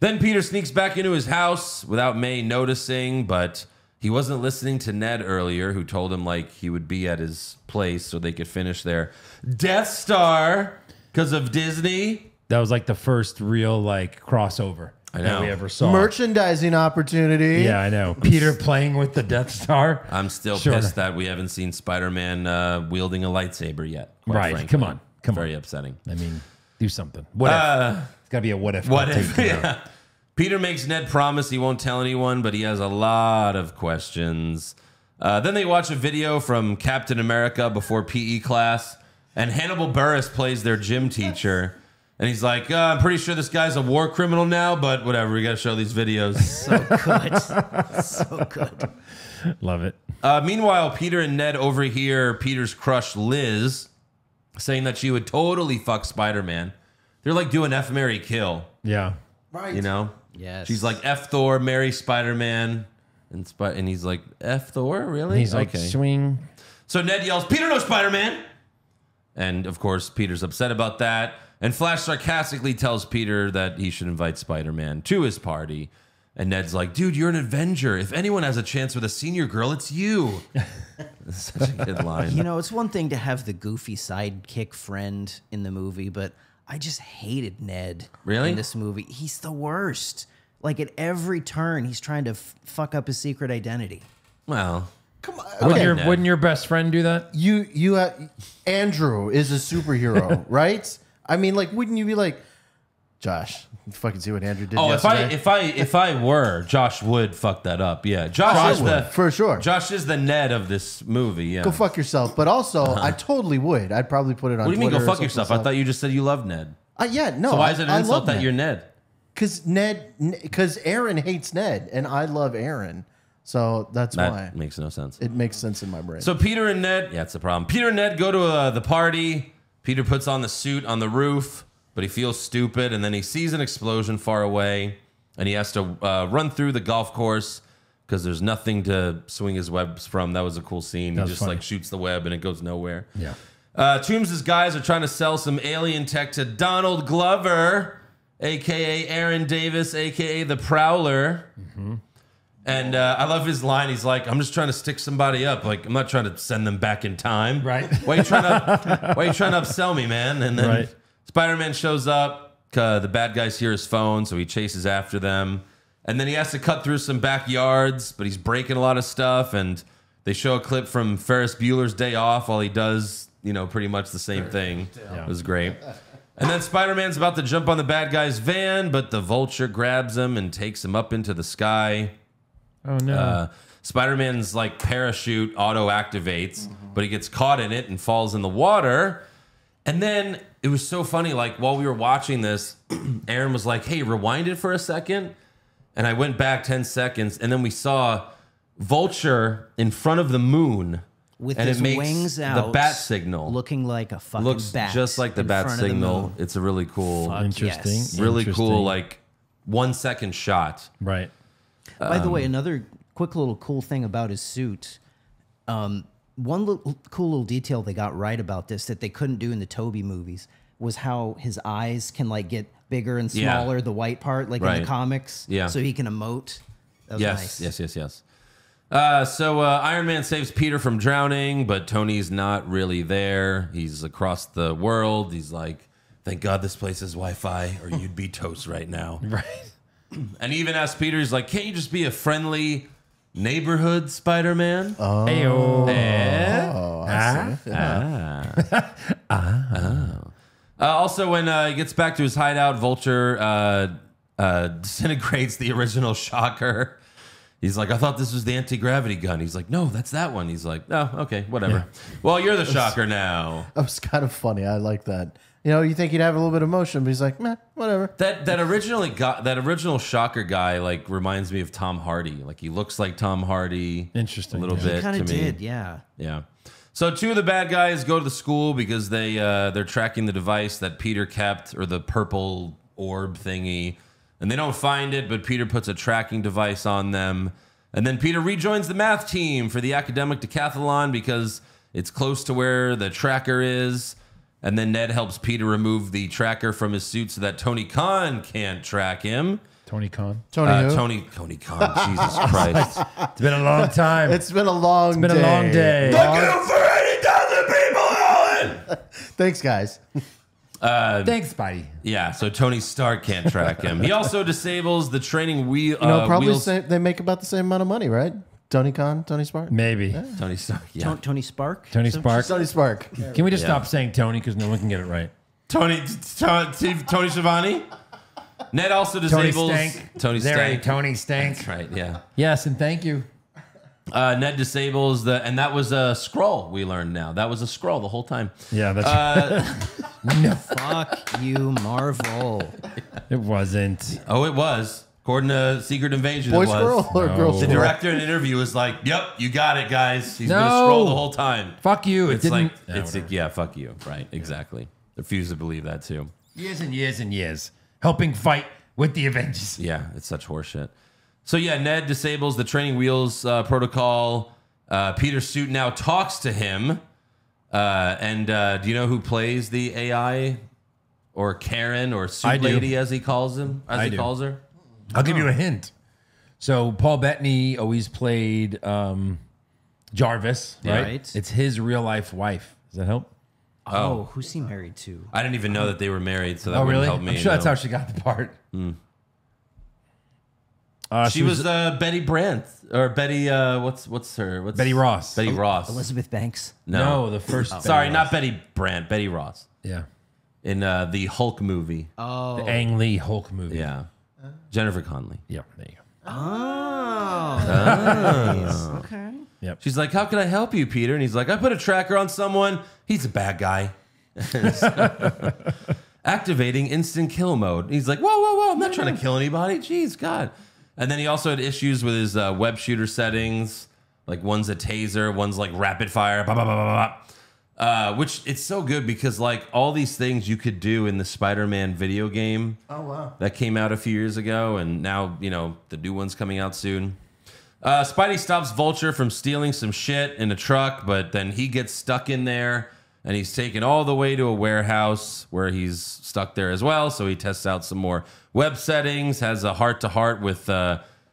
[SPEAKER 3] Then Peter sneaks back into his house without May noticing, but he wasn't listening to Ned earlier, who told him like he would be at his place so they could finish their Death Star because of Disney.
[SPEAKER 4] That was like the first real like crossover that we ever saw.
[SPEAKER 6] Merchandising opportunity.
[SPEAKER 4] Yeah, I know. Peter playing with the Death Star.
[SPEAKER 3] I'm still pissed that we haven't seen Spider-Man wielding a lightsaber yet.
[SPEAKER 4] Right.
[SPEAKER 3] Frankly.
[SPEAKER 4] Come on.
[SPEAKER 3] Very upsetting.
[SPEAKER 4] I mean, do something. What if? It's got to be a what if.
[SPEAKER 3] What if? Yeah. Peter makes Ned promise he won't tell anyone, but he has a lot of questions. Then they watch a video from Captain America before PE class, and Hannibal Buress plays their gym teacher. And he's like, I'm pretty sure this guy's a war criminal now, but whatever, we got to show these videos.
[SPEAKER 5] So good. So good.
[SPEAKER 4] Love it.
[SPEAKER 3] Meanwhile, Peter and Ned overhear Peter's crush, Liz, saying that she would totally fuck Spider-Man. They're like doing F, Marry, Kill.
[SPEAKER 4] Yeah.
[SPEAKER 6] Right.
[SPEAKER 3] You know?
[SPEAKER 5] Yes.
[SPEAKER 3] She's like, F Thor, marry Spider-Man. And he's like, F Thor? Really?
[SPEAKER 4] He's like, swing.
[SPEAKER 3] So Ned yells, Peter, no Spider-Man. And, of course, Peter's upset about that. And Flash sarcastically tells Peter that he should invite Spider-Man to his party. And Ned's like, dude, you're an Avenger. If anyone has a chance with a senior girl, it's you. That's such a good line.
[SPEAKER 5] You know, it's one thing to have the goofy sidekick friend in the movie, but I just hated Ned in this movie. He's the worst. Like, at every turn, he's trying to fuck up his secret identity.
[SPEAKER 3] Well,
[SPEAKER 6] come on.
[SPEAKER 4] Wouldn't your best friend do that?
[SPEAKER 6] Andrew is a superhero, right? I mean, like, wouldn't you be like, Josh, you fucking see what Andrew did yesterday?
[SPEAKER 3] if I were, Josh would fuck that up. Yeah, Josh is
[SPEAKER 6] for sure.
[SPEAKER 3] Josh is the Ned of this movie. Yeah,
[SPEAKER 6] Go fuck yourself. But also, I totally would. I'd probably put it on.
[SPEAKER 3] What do you mean,
[SPEAKER 6] Twitter
[SPEAKER 3] go fuck yourself? I thought you just said you loved Ned.
[SPEAKER 6] Yeah, no.
[SPEAKER 3] So why is it an insult that
[SPEAKER 6] Ned.
[SPEAKER 3] you're Ned?
[SPEAKER 6] Because Aaron hates Ned, and I love Aaron. So that's why.
[SPEAKER 3] That makes no sense.
[SPEAKER 6] It makes sense in my brain.
[SPEAKER 3] So Peter and Ned, yeah, it's the problem. Peter and Ned go to the party. Peter puts on the suit on the roof, but he feels stupid, and then he sees an explosion far away, and he has to run through the golf course because there's nothing to swing his webs from. That was a cool scene. He just like shoots the web, and it goes nowhere.
[SPEAKER 4] Yeah.
[SPEAKER 3] Toombs' guys are trying to sell some alien tech to Donald Glover, a.k.a. Aaron Davis, a.k.a. the Prowler. Mm-hmm. And I love his line. He's like, I'm just trying to stick somebody up. Like, I'm not trying to send them back in time.
[SPEAKER 4] Right.
[SPEAKER 3] Why are you trying to upsell me, man? And then Spider-Man shows up. The bad guys hear his phone, so he chases after them. And then he has to cut through some backyards, but he's breaking a lot of stuff. And they show a clip from Ferris Bueller's Day Off while he does, pretty much the same thing. Yeah. It was great. And then Spider-Man's about to jump on the bad guy's van, but the Vulture grabs him and takes him up into the sky.
[SPEAKER 4] Oh, no.
[SPEAKER 3] Spider-Man's like parachute auto activates, but he gets caught in it and falls in the water. And then it was so funny. Like while we were watching this, Aaron was like, hey, rewind it for a second. And I went back 10 seconds, and then we saw Vulture in front of the moon.
[SPEAKER 5] With his wings out.
[SPEAKER 3] The bat signal.
[SPEAKER 5] Looking like a fucking
[SPEAKER 3] Looks
[SPEAKER 5] bat.
[SPEAKER 3] just like the bat signal. It's a really cool.
[SPEAKER 4] Interesting.
[SPEAKER 5] Yes.
[SPEAKER 3] Really cool, like 1 second shot.
[SPEAKER 4] Right.
[SPEAKER 5] By the way, another quick little cool thing about his suit. One cool little detail they got right about this that they couldn't do in the Toby movies was how his eyes can like get bigger and smaller, the white part, like in the comics.
[SPEAKER 3] Yeah.
[SPEAKER 5] So he can emote. That was nice.
[SPEAKER 3] Yes. So Iron Man saves Peter from drowning, but Tony's not really there. He's across the world. He's like, thank God this place has Wi-Fi or you'd be toast right now.
[SPEAKER 4] Right.
[SPEAKER 3] And he even asks Peter, he's like, can't you just be a friendly neighborhood Spider-Man?
[SPEAKER 4] Oh.
[SPEAKER 3] Also, when he gets back to his hideout, Vulture disintegrates the original Shocker. He's like, I thought this was the anti-gravity gun. He's like, no, that's that one. He's like, oh, okay, whatever. Yeah. Well, you're the Shocker now.
[SPEAKER 6] That was kind of funny. I like that. You think he'd have a little bit of emotion, but he's like, meh, whatever.
[SPEAKER 3] That original Shocker guy like reminds me of Tom Hardy. Like he looks like Tom Hardy.
[SPEAKER 4] Interesting.
[SPEAKER 3] A little bit.
[SPEAKER 5] He kind of did, yeah.
[SPEAKER 3] Yeah. So two of the bad guys go to the school because they're tracking the device that Peter kept, or the purple orb thingy, and they don't find it, but Peter puts a tracking device on them. And then Peter rejoins the math team for the academic decathlon because it's close to where the tracker is. And then Ned helps Peter remove the tracker from his suit so that Tony Khan can't track him.
[SPEAKER 4] Tony Khan?
[SPEAKER 6] Tony
[SPEAKER 3] Khan, Jesus Christ.
[SPEAKER 4] It's been a long time.
[SPEAKER 6] It's been a long day.
[SPEAKER 4] It's been a long day.
[SPEAKER 3] Look at him for 80,000 people, Owen!
[SPEAKER 6] Thanks, guys.
[SPEAKER 4] Thanks, Spidey.
[SPEAKER 3] Yeah, so Tony Stark can't track him. He also disables the training wheel.
[SPEAKER 6] Probably
[SPEAKER 3] wheels.
[SPEAKER 6] they make about the same amount of money, right? Tony Khan, Tony Spark?
[SPEAKER 4] Maybe.
[SPEAKER 6] Yeah.
[SPEAKER 3] Tony Stark, yeah.
[SPEAKER 5] Tony Spark?
[SPEAKER 4] Tony Spark.
[SPEAKER 6] Tony Spark.
[SPEAKER 4] Can we just stop saying Tony because no one can get it right?
[SPEAKER 3] Tony Schiavone? Ned also disables... Tony Stank.
[SPEAKER 4] Tony Stank.
[SPEAKER 3] That's right, yeah.
[SPEAKER 4] Yes, and thank you.
[SPEAKER 3] Ned disables and that was a Skrull, we learned now. That was a Skrull the whole time.
[SPEAKER 4] Yeah, that's
[SPEAKER 5] No. Fuck you, Marvel.
[SPEAKER 4] It wasn't.
[SPEAKER 3] Oh, it was. According to Secret Invasion,
[SPEAKER 6] Boy
[SPEAKER 3] it was.
[SPEAKER 6] Squirrel or
[SPEAKER 4] No.
[SPEAKER 6] Girl
[SPEAKER 3] The
[SPEAKER 6] Squirrel?
[SPEAKER 3] director in an interview was like, yep, you got it, guys. He's
[SPEAKER 4] No.
[SPEAKER 3] been a Skrull the whole time.
[SPEAKER 4] Fuck you. It
[SPEAKER 3] It's
[SPEAKER 4] didn't.
[SPEAKER 3] like, yeah, fuck you. Right, exactly. Refuse to believe that too.
[SPEAKER 4] Years and years and years. Helping fight with the Avengers.
[SPEAKER 3] Yeah, it's such horseshit. So yeah, Ned disables the training wheels protocol. Peter's suit now talks to him. And do you know who plays the AI or Karen or suit lady as he calls him? Calls her?
[SPEAKER 4] I'll give you a hint. So Paul Bettany always played Jarvis, right? It's his real life wife. Does that help?
[SPEAKER 5] Oh, who's he married to?
[SPEAKER 3] I didn't even know that they were married, so that wouldn't help me.
[SPEAKER 4] I'm sure that's how she got the part.
[SPEAKER 3] She was Betty Brandt or Betty. What's her?
[SPEAKER 4] Betty Ross.
[SPEAKER 3] Betty Ross.
[SPEAKER 5] Elizabeth Banks.
[SPEAKER 4] No, the first.
[SPEAKER 3] Sorry, not Betty Brandt. Betty Ross.
[SPEAKER 4] Yeah.
[SPEAKER 3] In the Hulk movie.
[SPEAKER 5] Oh,
[SPEAKER 4] the Ang Lee Hulk movie.
[SPEAKER 3] Yeah. Jennifer Connelly.
[SPEAKER 4] Yeah, there you go.
[SPEAKER 5] Oh. Okay.
[SPEAKER 4] Yep.
[SPEAKER 3] She's like, "How can I help you, Peter?" And he's like, "I put a tracker on someone. He's a bad guy." Activating instant kill mode. He's like, whoa, I'm not trying to kill anybody. Jeez, God. And then he also had issues with his web shooter settings. Like one's a taser, one's like rapid fire, blah, blah, blah, blah, blah. Which it's so good because like all these things you could do in the Spider-Man video game.
[SPEAKER 6] Oh, wow.
[SPEAKER 3] That came out a few years ago. And now, you know, the new one's coming out soon. Spidey stops Vulture from stealing some shit in a truck, but then he gets stuck in there. And he's taken all the way to a warehouse where he's stuck there as well. So he tests out some more web settings, has a heart-to-heart with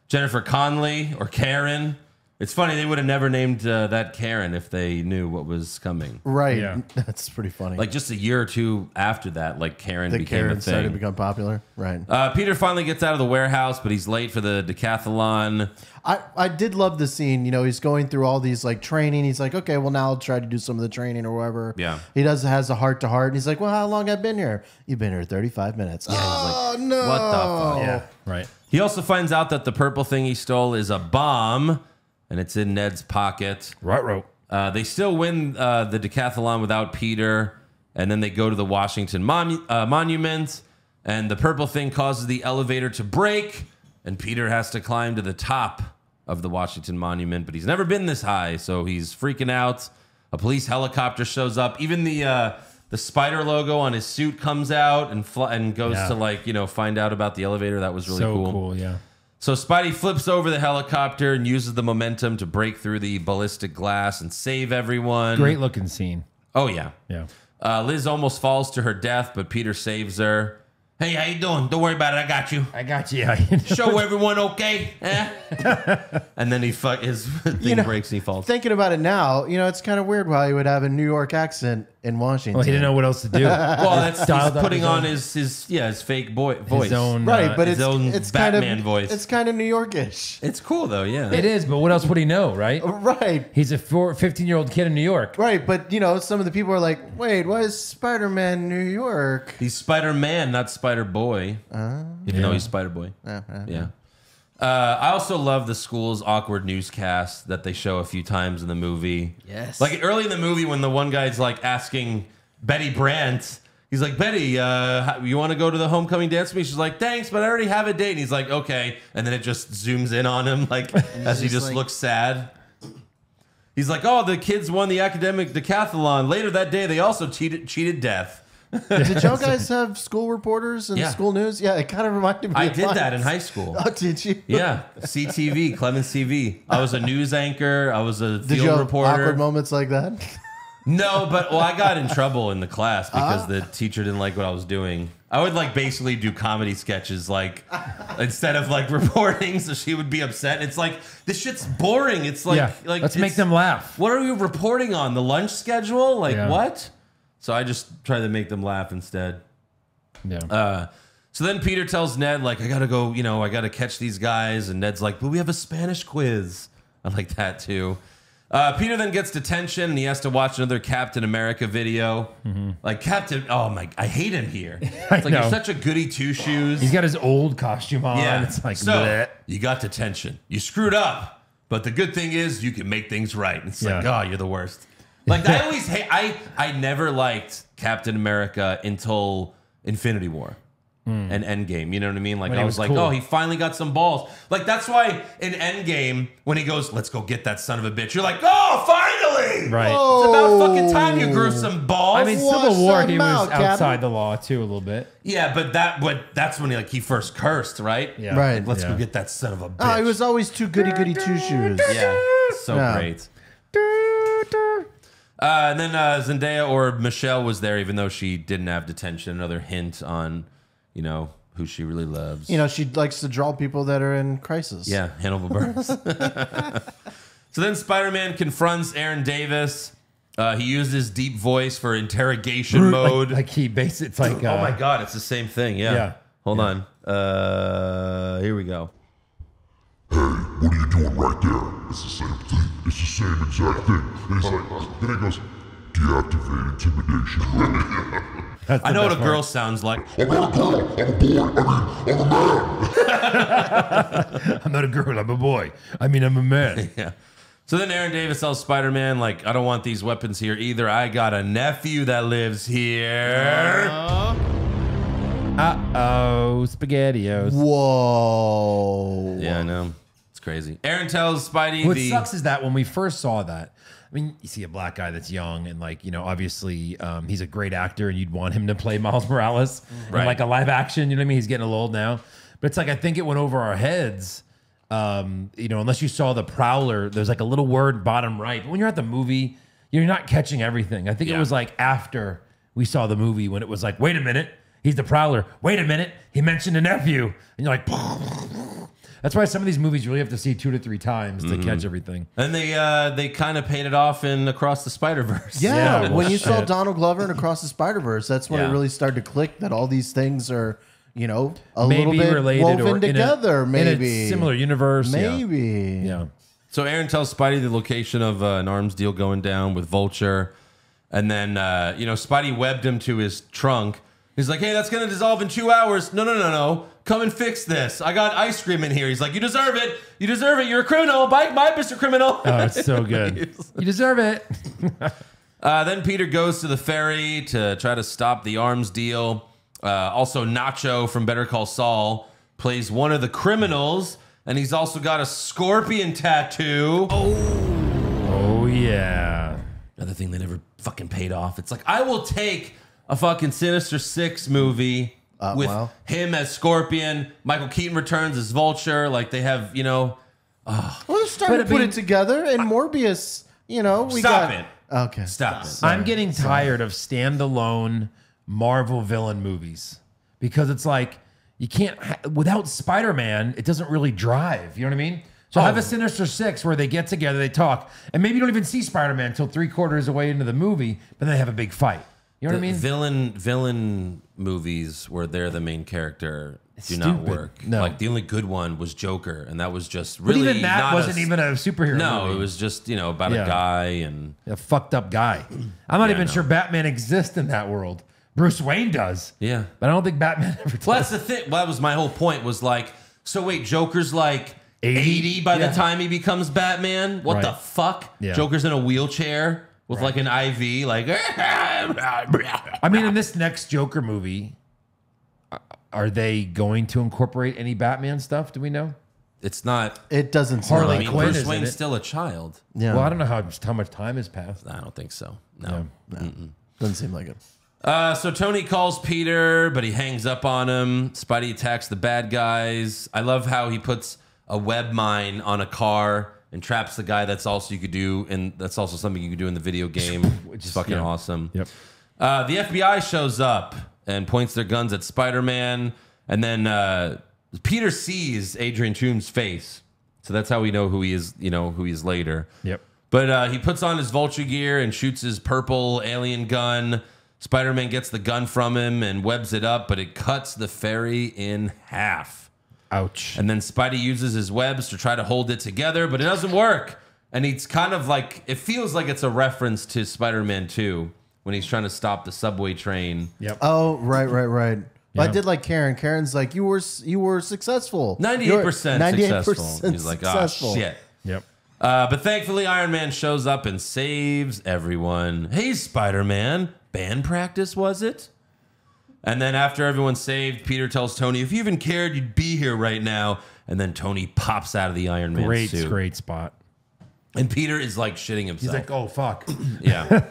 [SPEAKER 3] Jennifer Connelly or Karen. It's funny, they would have never named that Karen if they knew what was coming.
[SPEAKER 6] Right.
[SPEAKER 4] Yeah.
[SPEAKER 6] That's pretty funny.
[SPEAKER 3] Like just a year or two after that, like Karen became a thing.
[SPEAKER 6] Started to become popular. Right.
[SPEAKER 3] Peter finally gets out of the warehouse, but he's late for the decathlon.
[SPEAKER 6] I did love the scene. You know, he's going through all these like training. He's like, okay, well now I'll try to do some of the training or whatever.
[SPEAKER 3] Yeah.
[SPEAKER 6] He has a heart to heart. And he's like, well, how long have I been here? You've been here 35 minutes. Yeah,
[SPEAKER 3] like,
[SPEAKER 6] no.
[SPEAKER 3] What the fuck?
[SPEAKER 4] Yeah, right.
[SPEAKER 3] He also finds out that the purple thing he stole is a bomb, and it's in Ned's pocket.
[SPEAKER 4] Right.
[SPEAKER 3] They still win the decathlon without Peter, and then they go to the Washington Monument, and the purple thing causes the elevator to break, and Peter has to climb to the top of the Washington Monument, but he's never been this high, so he's freaking out. A police helicopter shows up. Even the spider logo on his suit comes out and goes to like, you know, find out about the elevator. That was really cool.
[SPEAKER 4] Yeah.
[SPEAKER 3] So Spidey flips over the helicopter and uses the momentum to break through the ballistic glass and save everyone.
[SPEAKER 4] Great looking scene.
[SPEAKER 3] Oh, yeah.
[SPEAKER 4] Yeah.
[SPEAKER 3] Liz almost falls to her death, but Peter saves her. Hey, how you doing? Don't worry about it. I got you.
[SPEAKER 4] I got you.
[SPEAKER 3] Show everyone okay. And then his thing breaks and he falls.
[SPEAKER 6] Thinking about it now, you know, it's kind of weird why he would have a New York accent in Washington.
[SPEAKER 4] Well, he didn't know what else to do.
[SPEAKER 3] Well, that's he's putting on his fake voice.
[SPEAKER 4] His own,
[SPEAKER 6] right, but
[SPEAKER 3] his own
[SPEAKER 6] it's
[SPEAKER 3] Batman
[SPEAKER 6] kind of,
[SPEAKER 3] voice.
[SPEAKER 6] It's kind of New Yorkish.
[SPEAKER 3] It's cool though, yeah.
[SPEAKER 4] It is, but what else would he know, right?
[SPEAKER 6] Right.
[SPEAKER 4] He's a 15-year-old kid in New York.
[SPEAKER 6] Right, but you know, some of the people are like, "Wait, why is Spider-Man New York?"
[SPEAKER 3] He's Spider-Man, not Spider-Boy. Even though he's Spider-Boy. Yeah. I also love the school's awkward newscast that they show a few times in the movie.
[SPEAKER 5] Yes.
[SPEAKER 3] Like early in the movie when the one guy's like asking Betty Brandt, he's like, Betty, you want to go to the homecoming dance with me? She's like, thanks, but I already have a date. And he's like, okay. And then it just zooms in on him like as he just looks sad. He's like, oh, the kids won the academic decathlon. Later that day, they also cheated death.
[SPEAKER 6] Did y'all guys have school reporters and school news? Yeah, it kind of reminded me.
[SPEAKER 3] I
[SPEAKER 6] of
[SPEAKER 3] did
[SPEAKER 6] mine.
[SPEAKER 3] that in high school.
[SPEAKER 6] Oh, did you?
[SPEAKER 3] Yeah, CTV, Clemens TV. I was a news anchor. I was a
[SPEAKER 6] Did
[SPEAKER 3] field
[SPEAKER 6] you have
[SPEAKER 3] reporter.
[SPEAKER 6] awkward moments like that?
[SPEAKER 3] No, but I got in trouble in the class because the teacher didn't like what I was doing. I would like basically do comedy sketches like instead of like reporting, so she would be upset. It's like this shit's boring. It's like
[SPEAKER 4] let's make them laugh.
[SPEAKER 3] What are you reporting on? The lunch schedule? Like what? So I just tried to make them laugh instead.
[SPEAKER 4] Yeah.
[SPEAKER 3] So then Peter tells Ned, like, I gotta go, you know, I gotta catch these guys. And Ned's like, but we have a Spanish quiz. I like that too. Peter then gets detention and he has to watch another Captain America video. Like Captain, oh my, I hate him here. It's like, you're such a goody two shoes.
[SPEAKER 4] He's got his old costume on.
[SPEAKER 3] Yeah.
[SPEAKER 4] It's like,
[SPEAKER 3] so
[SPEAKER 4] bleh.
[SPEAKER 3] you got detention. You screwed up. But the good thing is you can make things right. It's like, oh, you're the worst. Like I always hate, I never liked Captain America until Infinity War and Endgame. You know what I mean? Like I was like, oh, he finally got some balls. Like that's why in Endgame, when he goes, let's go get that son of a bitch, you're like, oh,
[SPEAKER 6] Really?
[SPEAKER 4] Right.
[SPEAKER 3] It's about fucking time you grew some balls.
[SPEAKER 4] I mean,
[SPEAKER 6] Wash
[SPEAKER 4] Civil War,
[SPEAKER 6] them
[SPEAKER 4] he was
[SPEAKER 6] out, Captain.
[SPEAKER 4] outside the law too a little bit.
[SPEAKER 3] yeah, but that's when he first cursed, right?
[SPEAKER 4] Yeah.
[SPEAKER 6] Right.
[SPEAKER 3] Let's
[SPEAKER 4] Yeah.
[SPEAKER 3] go get that son of a bitch.
[SPEAKER 6] Oh, he was always too goody goody two shoes.
[SPEAKER 3] yeah, so
[SPEAKER 6] Yeah.
[SPEAKER 3] great. And then Zendaya or Michelle was there, even though she didn't have detention. Another hint on, who she really loves.
[SPEAKER 6] She likes to draw people that are in crisis.
[SPEAKER 3] Yeah, Hannibal Buress. So then Spider-Man confronts Aaron Davis. He uses deep voice for interrogation mode.
[SPEAKER 4] Like he based it's like
[SPEAKER 3] oh my God, it's the same thing. Yeah.
[SPEAKER 4] Yeah.
[SPEAKER 3] Hold on. Here we go.
[SPEAKER 7] Hey, what are you doing right there? It's the same thing. It's the same exact thing. And he's like, then he goes, deactivate intimidation mode.
[SPEAKER 4] That's the
[SPEAKER 3] I know what
[SPEAKER 4] best
[SPEAKER 3] a girl sounds like.
[SPEAKER 7] I'm not a girl. I'm a boy. I'm a man.
[SPEAKER 4] I'm not a girl, I'm a boy. I mean, I'm a man.
[SPEAKER 3] Yeah. So then Aaron Davis tells Spider-Man, like, I don't want these weapons here either. I got a nephew that lives here.
[SPEAKER 4] Uh-oh, SpaghettiOs.
[SPEAKER 6] Whoa.
[SPEAKER 3] Yeah, I know. It's crazy. Aaron tells Spidey
[SPEAKER 4] What sucks is that when we first saw that, I mean, you see a black guy that's young and obviously he's a great actor and you'd want him to play Miles Morales in
[SPEAKER 3] Right.
[SPEAKER 4] like a live action, you know what I mean? He's getting a little old now. But it's like, I think it went over our heads, unless you saw the Prowler, there's like a little word bottom right. But when you're at the movie, you're not catching everything. I think it was like after we saw the movie when it was like, wait a minute, he's the Prowler. Wait a minute, he mentioned a nephew. And you're like, that's why some of these movies you really have to see 2 to 3 times to catch everything.
[SPEAKER 3] And they kind of paid it off in Across the Spider-Verse.
[SPEAKER 6] Yeah,
[SPEAKER 4] Yeah,
[SPEAKER 6] when you saw
[SPEAKER 4] shit.
[SPEAKER 6] Donald Glover in Across the Spider-Verse, that's when
[SPEAKER 3] Yeah.
[SPEAKER 6] it really started to click that all these things are, a
[SPEAKER 4] Maybe
[SPEAKER 6] little bit
[SPEAKER 4] related
[SPEAKER 6] woven
[SPEAKER 4] or
[SPEAKER 6] together,
[SPEAKER 4] in a
[SPEAKER 6] maybe.
[SPEAKER 4] similar universe. yeah.
[SPEAKER 6] Maybe.
[SPEAKER 4] Yeah.
[SPEAKER 3] So Aaron tells Spidey the location of an arms deal going down with Vulture. And then, Spidey webbed him to his trunk. He's like, hey, that's going to dissolve in 2 hours. No. Come and fix this. I got ice cream in here. He's like, you deserve it. You deserve it. You're a criminal. Bye, Mr. Criminal.
[SPEAKER 4] Oh, it's so good. You deserve it.
[SPEAKER 3] Then Peter goes to the ferry to try to stop the arms deal. Also, Nacho from Better Call Saul plays one of the criminals. And he's also got a scorpion tattoo.
[SPEAKER 4] Oh, yeah.
[SPEAKER 3] Another thing that never fucking paid off. It's like, I will take a fucking Sinister Six movie with him as Scorpion. Michael Keaton returns as Vulture. Like, they have,
[SPEAKER 6] Well, they're starting to put it together. And Morbius,
[SPEAKER 3] Stop it.
[SPEAKER 6] Okay.
[SPEAKER 3] Stop it.
[SPEAKER 4] I'm getting tired of standalone Marvel villain movies because it's like you can't, without Spider-Man, it doesn't really drive. You know what I mean? So have a Sinister Six where they get together, they talk, and maybe you don't even see Spider-Man until 3/4 away into the movie, but then they have a big fight. You know what I mean?
[SPEAKER 3] Villain movies where they're the main character do not
[SPEAKER 4] stupid.
[SPEAKER 3] work.
[SPEAKER 4] No.
[SPEAKER 3] Like, the only good one was Joker, and that was just really
[SPEAKER 4] But even that
[SPEAKER 3] not
[SPEAKER 4] wasn't even a superhero
[SPEAKER 3] No,
[SPEAKER 4] movie.
[SPEAKER 3] it was just, about a
[SPEAKER 4] Yeah.
[SPEAKER 3] guy and...
[SPEAKER 4] A fucked up guy. I'm not even
[SPEAKER 3] no.
[SPEAKER 4] sure Batman exists in that world. Bruce Wayne does.
[SPEAKER 3] Yeah.
[SPEAKER 4] But I don't think Batman ever does.
[SPEAKER 3] Well, that's the thing. Well, that was my whole point was like, so wait, Joker's like
[SPEAKER 4] 80?
[SPEAKER 3] 80 by the
[SPEAKER 4] Yeah.
[SPEAKER 3] time he becomes Batman? What
[SPEAKER 4] Right.
[SPEAKER 3] the fuck?
[SPEAKER 4] Yeah.
[SPEAKER 3] Joker's in a wheelchair with like an IV, like...
[SPEAKER 4] I mean, in this next Joker movie, are they going to incorporate any Batman stuff? Do we know?
[SPEAKER 3] It's not...
[SPEAKER 6] It doesn't sound
[SPEAKER 4] Harley
[SPEAKER 3] I
[SPEAKER 6] like
[SPEAKER 3] mean,
[SPEAKER 4] Quinn
[SPEAKER 3] Bruce
[SPEAKER 4] is in
[SPEAKER 3] Wayne's
[SPEAKER 4] it.
[SPEAKER 3] still a child.
[SPEAKER 6] Yeah.
[SPEAKER 4] Well, I don't know how much time has passed.
[SPEAKER 3] I don't think so. No.
[SPEAKER 6] Doesn't seem like it.
[SPEAKER 3] So Tony calls Peter, but he hangs up on him. Spidey attacks the bad guys. I love how he puts a web mine on a car and traps the guy. That's also that's also something you could do in the video game, which is fucking awesome.
[SPEAKER 4] Yep.
[SPEAKER 3] The FBI shows up and points their guns at Spider-Man, and then Peter sees Adrian Toome's face, so that's how we know who he is. Who he is later.
[SPEAKER 4] Yep.
[SPEAKER 3] But he puts on his Vulture gear and shoots his purple alien gun. Spider-Man gets the gun from him and webs it up, but it cuts the ferry in half.
[SPEAKER 4] Ouch.
[SPEAKER 3] And then Spidey uses his webs to try to hold it together, but it doesn't work. And he's kind of like, it feels like it's a reference to Spider-Man 2 when he's trying to stop the subway train.
[SPEAKER 4] Yep.
[SPEAKER 6] Oh, right. Well,
[SPEAKER 4] Yeah.
[SPEAKER 6] I did like Karen. Karen's like, you were successful.
[SPEAKER 3] 98% successful.
[SPEAKER 6] 98%
[SPEAKER 3] He's like,
[SPEAKER 6] successful.
[SPEAKER 3] oh, shit.
[SPEAKER 4] Yep.
[SPEAKER 3] But thankfully, Iron Man shows up and saves everyone. Hey, Spider-Man. Band practice, was it? And then after everyone's saved, Peter tells Tony, if you even cared, you'd be here right now. And then Tony pops out of the Iron Man suit.
[SPEAKER 4] Great spot.
[SPEAKER 3] And Peter is like shitting himself.
[SPEAKER 4] He's like, oh, fuck.
[SPEAKER 3] Yeah.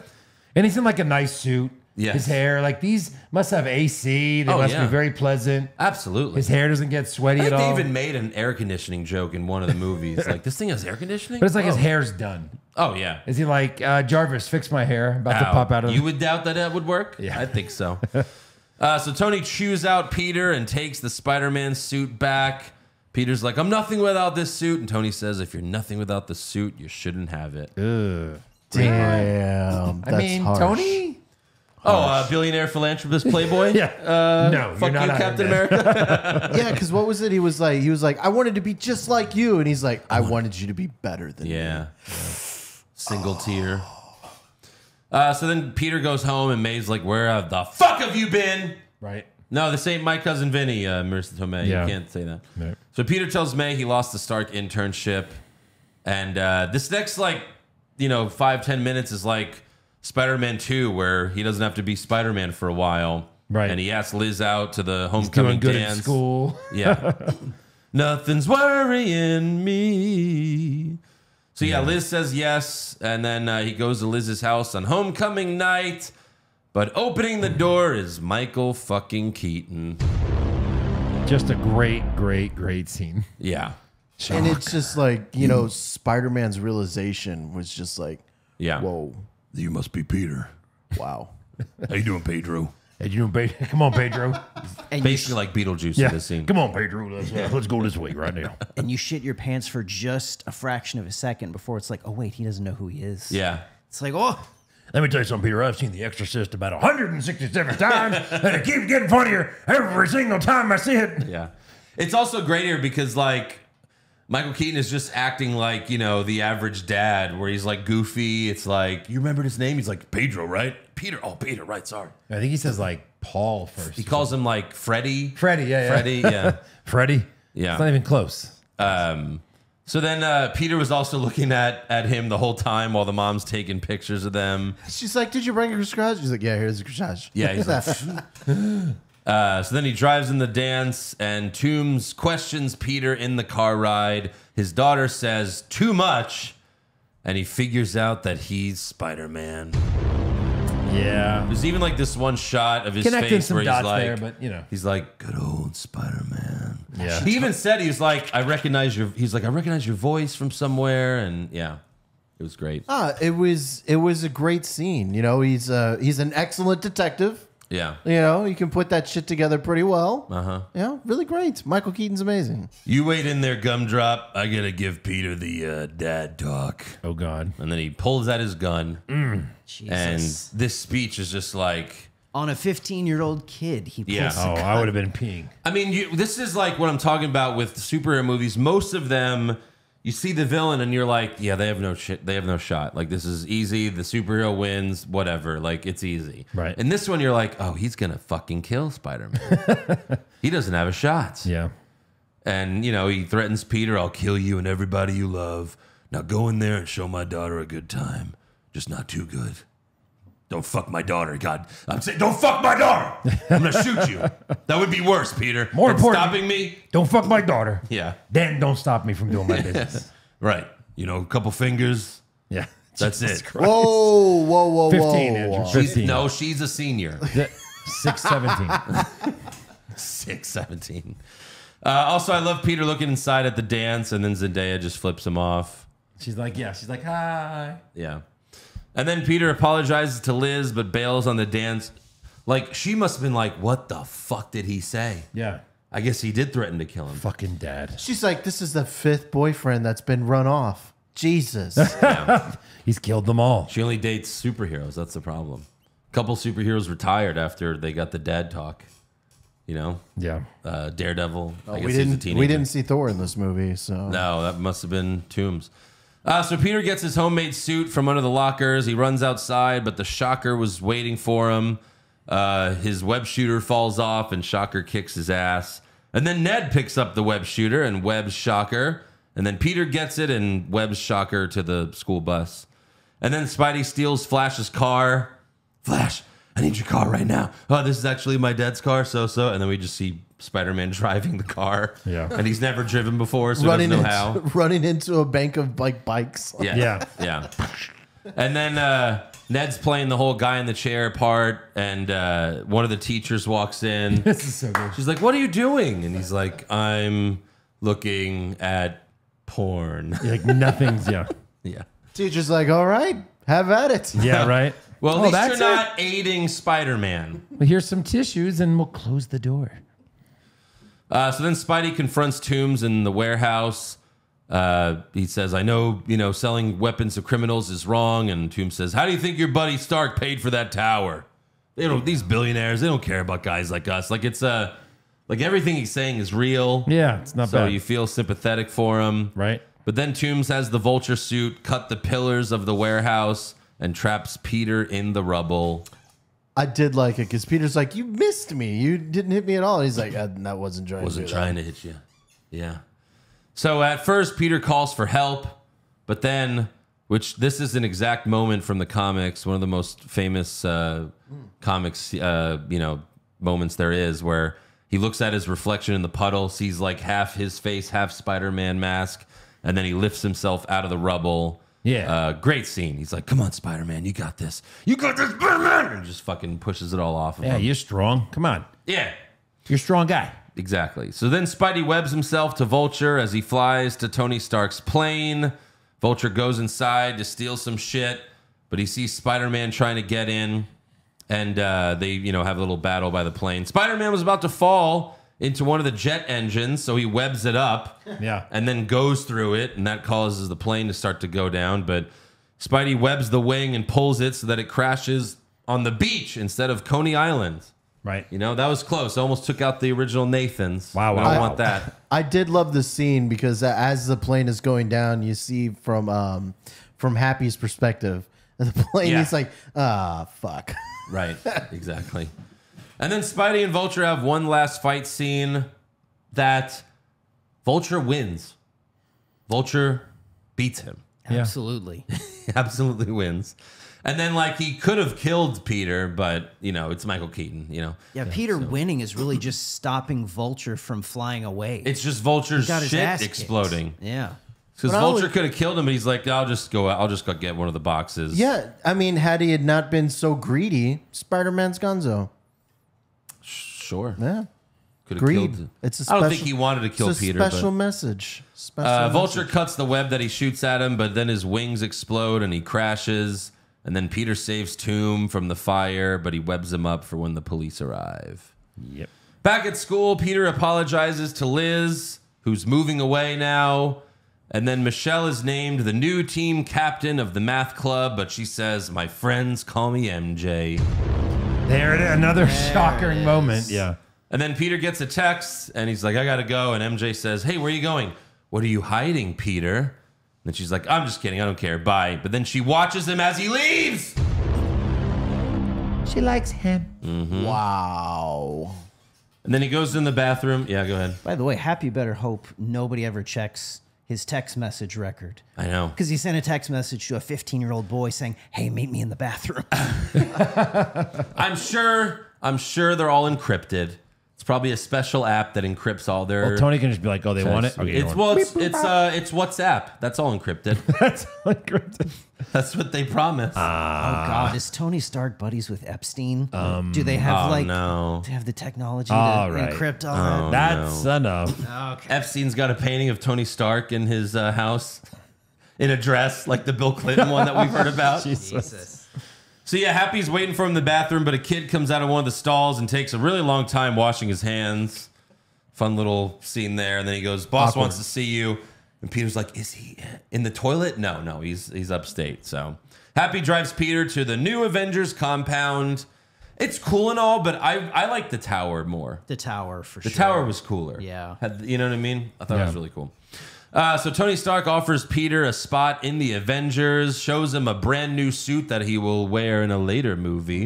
[SPEAKER 4] And he's in like a nice suit.
[SPEAKER 3] Yes.
[SPEAKER 4] His hair, like these must have AC. They must be very pleasant.
[SPEAKER 3] Absolutely.
[SPEAKER 4] His hair doesn't get sweaty
[SPEAKER 3] I
[SPEAKER 4] at
[SPEAKER 3] think
[SPEAKER 4] all.
[SPEAKER 3] they even made an air conditioning joke in one of the movies. Like, this thing has air conditioning?
[SPEAKER 4] But it's like his hair's done.
[SPEAKER 3] Oh, yeah.
[SPEAKER 4] Is he like, Jarvis, fix my hair? About to pop out of
[SPEAKER 3] You would doubt that would work?
[SPEAKER 4] Yeah.
[SPEAKER 3] I think so. So Tony chews out Peter and takes the Spider-Man suit back. Peter's like, I'm nothing without this suit. And Tony says, if you're nothing without the suit, you shouldn't have it.
[SPEAKER 4] Ugh.
[SPEAKER 6] Damn. That's
[SPEAKER 4] I mean,
[SPEAKER 6] harsh.
[SPEAKER 4] Tony?
[SPEAKER 3] Oh, billionaire philanthropist playboy?
[SPEAKER 4] Yeah. No,
[SPEAKER 3] Fuck you, Captain America.
[SPEAKER 6] Yeah, because what was it? He was like, I wanted to be just like you. And he's like, I wanted you to be better than me.
[SPEAKER 3] Yeah. Single tear. So then Peter goes home and May's like, where the fuck have you been?
[SPEAKER 4] Right.
[SPEAKER 3] No, this ain't my cousin Vinny, Marissa Tomei.
[SPEAKER 4] Yeah.
[SPEAKER 3] You can't say that.
[SPEAKER 4] No.
[SPEAKER 3] So Peter tells May he lost the Stark internship. And this next, 5-10 minutes is like Spider-Man 2, where he doesn't have to be Spider-Man for a while.
[SPEAKER 4] Right.
[SPEAKER 3] And he asks Liz out to the
[SPEAKER 4] Doing
[SPEAKER 3] homecoming
[SPEAKER 4] good
[SPEAKER 3] dance.
[SPEAKER 4] at school.
[SPEAKER 3] Yeah. Nothing's worrying me. So yeah, Liz says yes, and then he goes to Liz's house on homecoming night. But opening the door is Michael fucking Keaton.
[SPEAKER 4] Just a great scene.
[SPEAKER 3] Yeah.
[SPEAKER 6] And it's just like, Spider-Man's realization was just like,
[SPEAKER 3] Yeah.
[SPEAKER 6] whoa,
[SPEAKER 3] You must be Peter.
[SPEAKER 6] wow.
[SPEAKER 3] How you doing, Pedro?
[SPEAKER 4] Hey, come on, Pedro.
[SPEAKER 5] And
[SPEAKER 3] Basically like Beetlejuice in this scene.
[SPEAKER 4] Come on, Pedro. Let's go this way right now.
[SPEAKER 5] and you shit your pants for just a fraction of a second before it's like, oh, wait, he doesn't know who he is.
[SPEAKER 3] Yeah.
[SPEAKER 5] It's like, oh.
[SPEAKER 4] Let me tell you something, Peter. I've seen The Exorcist about 167 times, and it keeps getting funnier every single time I see it.
[SPEAKER 3] Yeah. It's also great here because, Michael Keaton is just acting like, the average dad, where he's, goofy. It's like, you remembered his name? He's like, Pedro, right? Peter. Oh, Peter, right, sorry.
[SPEAKER 4] I think he says, Paul first.
[SPEAKER 3] He calls him, Freddie.
[SPEAKER 4] Freddie, yeah.
[SPEAKER 3] Freddie, yeah.
[SPEAKER 4] Freddie?
[SPEAKER 3] Yeah.
[SPEAKER 4] It's not even close.
[SPEAKER 3] So then Peter was also looking at him the whole time while the mom's taking pictures of them.
[SPEAKER 6] She's like, did you bring your scratch? He's like, yeah, here's the scratch.
[SPEAKER 3] Yeah, he's like, so then he drives in the dance, and Toombs questions Peter in the car ride. His daughter says, too much, and he figures out that he's Spider-Man.
[SPEAKER 4] Yeah.
[SPEAKER 3] There's even this one shot of his
[SPEAKER 4] Connecting
[SPEAKER 3] face
[SPEAKER 4] some
[SPEAKER 3] where he's
[SPEAKER 4] dots
[SPEAKER 3] like,
[SPEAKER 4] there, but,
[SPEAKER 3] he's like, good old Spider-Man.
[SPEAKER 4] Yeah.
[SPEAKER 3] He even said, he was like, I recognize your voice from somewhere, and yeah, it was great.
[SPEAKER 6] It was a great scene. He's an excellent detective.
[SPEAKER 3] Yeah.
[SPEAKER 6] You can put that shit together pretty well.
[SPEAKER 3] Uh-huh.
[SPEAKER 6] Really great. Michael Keaton's amazing.
[SPEAKER 3] You wait in there, Gumdrop. I gotta give Peter the dad talk.
[SPEAKER 4] Oh, God.
[SPEAKER 3] And then he pulls out his gun.
[SPEAKER 5] Jesus.
[SPEAKER 3] And this speech is just like...
[SPEAKER 5] On a 15-year-old kid, he pulls
[SPEAKER 3] Yeah.
[SPEAKER 5] a
[SPEAKER 4] Oh,
[SPEAKER 5] gun.
[SPEAKER 4] I would have been peeing.
[SPEAKER 3] I mean, this is like what I'm talking about with superhero movies. Most of them, you see the villain and you're like, yeah, they have no shit. They have no shot. This is easy. The superhero wins, whatever. It's easy.
[SPEAKER 4] Right.
[SPEAKER 3] And this one, you're like, oh, he's going to fucking kill Spider-Man. He doesn't have a shot.
[SPEAKER 4] Yeah.
[SPEAKER 3] And, he threatens Peter, I'll kill you and everybody you love. Now go in there and show my daughter a good time. Just not too good. Don't fuck my daughter, God. I'm saying, don't fuck my daughter. I'm going to shoot you. That would be worse, Peter.
[SPEAKER 4] More
[SPEAKER 3] than
[SPEAKER 4] important,
[SPEAKER 3] stopping me.
[SPEAKER 4] Don't fuck my daughter.
[SPEAKER 3] Yeah.
[SPEAKER 4] Then don't stop me from doing my business.
[SPEAKER 3] Right. A couple fingers.
[SPEAKER 4] Yeah.
[SPEAKER 3] That's it.
[SPEAKER 6] Whoa.
[SPEAKER 4] 15, Andrew. 15.
[SPEAKER 3] She's a senior.
[SPEAKER 4] 6'17".
[SPEAKER 3] 6'17". Also, I love Peter looking inside at the dance, and then Zendaya just flips him off.
[SPEAKER 4] She's like, hi.
[SPEAKER 3] Yeah. And then Peter apologizes to Liz, but bails on the dance. She must have been like, what the fuck did he say?
[SPEAKER 4] Yeah.
[SPEAKER 3] I guess he did threaten to kill him.
[SPEAKER 4] Fucking dad.
[SPEAKER 6] She's like, this is the 5th boyfriend that's been run off. Jesus.
[SPEAKER 4] He's killed them all.
[SPEAKER 3] She only dates superheroes. That's the problem. A couple superheroes retired after they got the dad talk.
[SPEAKER 4] Yeah.
[SPEAKER 3] Daredevil. I guess
[SPEAKER 6] we
[SPEAKER 3] he's a
[SPEAKER 6] didn't
[SPEAKER 3] teenager.
[SPEAKER 6] see Thor in this movie, so
[SPEAKER 3] No, that must have been Toombs. So Peter gets his homemade suit from under the lockers. He runs outside, but the Shocker was waiting for him. His web shooter falls off, and Shocker kicks his ass. And then Ned picks up the web shooter and webs Shocker. And then Peter gets it and webs Shocker to the school bus. And then Spidey steals Flash's car. Flash, I need your car right now. Oh, this is actually my dad's car. So. And then we just see Spider-Man driving the car.
[SPEAKER 4] Yeah.
[SPEAKER 3] And he's never driven before, so he doesn't know how.
[SPEAKER 6] Running into a bank of bikes.
[SPEAKER 3] Yeah. And then Ned's playing the whole guy in the chair part, and one of the teachers walks in.
[SPEAKER 4] This is so good.
[SPEAKER 3] She's like, "What are you doing?" And he's like, "I'm looking at porn."
[SPEAKER 4] Like nothing's, yeah.
[SPEAKER 6] Teacher's like, all right, have at it.
[SPEAKER 4] Yeah, right.
[SPEAKER 3] Well, at least you're not aiding Spider-Man.
[SPEAKER 4] Well, here's some tissues and we'll close the door.
[SPEAKER 3] So then Spidey confronts Toombs in the warehouse. He says, I know, selling weapons to criminals is wrong. And Toombs says, how do you think your buddy Stark paid for that tower? These billionaires, they don't care about guys like us. Like it's like everything he's saying is real.
[SPEAKER 4] Yeah, it's not bad.
[SPEAKER 3] So you feel sympathetic for him.
[SPEAKER 4] Right.
[SPEAKER 3] But then Toombs has the vulture suit cut the pillars of the warehouse and traps Peter in the rubble.
[SPEAKER 6] I did like it because Peter's like, you missed me. You didn't hit me at all. And he's like, I wasn't trying
[SPEAKER 3] to hit you. Yeah. So at first, Peter calls for help, but then, which this is an exact moment from the comics, one of the most famous comics, moments there is, where he looks at his reflection in the puddle, sees like half his face, half Spider-Man mask, and then he lifts himself out of the rubble.
[SPEAKER 4] Yeah.
[SPEAKER 3] Great scene. He's like, come on, Spider-Man, you got this. You got this, Spider-Man! And just fucking pushes it all off of him.
[SPEAKER 4] Yeah, you're strong. Come on.
[SPEAKER 3] Yeah.
[SPEAKER 4] You're a strong guy.
[SPEAKER 3] Exactly. So then Spidey webs himself to Vulture as he flies to Tony Stark's plane. Vulture goes inside to steal some shit, but he sees Spider-Man trying to get in, and they, have a little battle by the plane. Spider-Man was about to fall into one of the jet engines, so he webs it up.
[SPEAKER 4] Yeah.
[SPEAKER 3] And then goes through it, and that causes the plane to start to go down. But Spidey webs the wing and pulls it so that it crashes on the beach instead of Coney Island.
[SPEAKER 4] Right.
[SPEAKER 3] That was close. Almost took out the original Nathans.
[SPEAKER 4] Wow.
[SPEAKER 3] I don't want that.
[SPEAKER 6] I did love the scene because as the plane is going down, you see from Happy's perspective, the plane, he's like, fuck.
[SPEAKER 3] Right. Exactly. And then Spidey and Vulture have one last fight scene that Vulture wins. Vulture beats him.
[SPEAKER 4] Yeah.
[SPEAKER 5] Absolutely.
[SPEAKER 3] He absolutely wins. And then, he could have killed Peter, but, it's Michael Keaton,
[SPEAKER 5] Yeah, Peter winning is really just stopping Vulture from flying away.
[SPEAKER 3] It's just Vulture's
[SPEAKER 5] got his
[SPEAKER 3] shit
[SPEAKER 5] ass
[SPEAKER 3] exploding.
[SPEAKER 5] kicked. Yeah.
[SPEAKER 3] Because Vulture could have killed him, but he's like, I'll just go get one of the boxes.
[SPEAKER 6] Yeah, I mean, had he had not been so greedy, Spider-Man's gonzo.
[SPEAKER 3] Sure.
[SPEAKER 6] Yeah.
[SPEAKER 3] Could have
[SPEAKER 6] Greed.
[SPEAKER 3] killed.
[SPEAKER 6] It's a
[SPEAKER 3] I don't
[SPEAKER 6] special-
[SPEAKER 3] think he wanted to kill
[SPEAKER 6] It's a
[SPEAKER 3] Peter.
[SPEAKER 6] special message. Special
[SPEAKER 3] Vulture
[SPEAKER 6] message.
[SPEAKER 3] cuts the web that he shoots at him, but then his wings explode and he crashes. And then Peter saves Tomb from the fire, but he webs him up for when the police arrive.
[SPEAKER 4] Yep.
[SPEAKER 3] Back at school, Peter apologizes to Liz, who's moving away now. And then Michelle is named the new team captain of the math club, but she says, my friends call me MJ.
[SPEAKER 4] There it is. Another shocking moment. Yeah.
[SPEAKER 3] And then Peter gets a text, and he's like, I gotta go. And MJ says, hey, where are you going? What are you hiding, Peter? And she's like, I'm just kidding. I don't care. Bye. But then she watches him as he leaves.
[SPEAKER 4] She likes him.
[SPEAKER 3] Mm-hmm.
[SPEAKER 6] Wow.
[SPEAKER 3] And then he goes in the bathroom. Yeah, go ahead.
[SPEAKER 5] By the way, Happy better hope nobody ever checks his text message record.
[SPEAKER 3] I know.
[SPEAKER 5] Because he sent a text message to a 15-year-old boy saying, hey, meet me in the bathroom.
[SPEAKER 3] I'm sure they're all encrypted. It's probably a special app that encrypts all their.
[SPEAKER 4] Well, Tony can just be like, "Oh, they want it." Okay,
[SPEAKER 3] it's WhatsApp. That's all encrypted.
[SPEAKER 4] That's encrypted.
[SPEAKER 3] That's what they promise.
[SPEAKER 5] Oh God, is Tony Stark buddies with Epstein? Do they have do they have the technology to encrypt all that?
[SPEAKER 4] That's enough.
[SPEAKER 5] Okay.
[SPEAKER 3] Epstein's got a painting of Tony Stark in his house, in a dress like the Bill Clinton one that we've heard about.
[SPEAKER 5] Jesus.
[SPEAKER 3] So yeah, Happy's waiting for him in the bathroom, but a kid comes out of one of the stalls and takes a really long time washing his hands. Fun little scene there. And then he goes, boss wants to see you. And Peter's like, is he in the toilet? No, he's upstate. So Happy drives Peter to the new Avengers compound. It's cool and all, but I like the tower more.
[SPEAKER 5] The tower, for sure.
[SPEAKER 3] The tower was cooler.
[SPEAKER 5] Yeah.
[SPEAKER 3] You know what I mean? I thought it was really cool. So Tony Stark offers Peter a spot in the Avengers, shows him a brand new suit that he will wear in a later movie.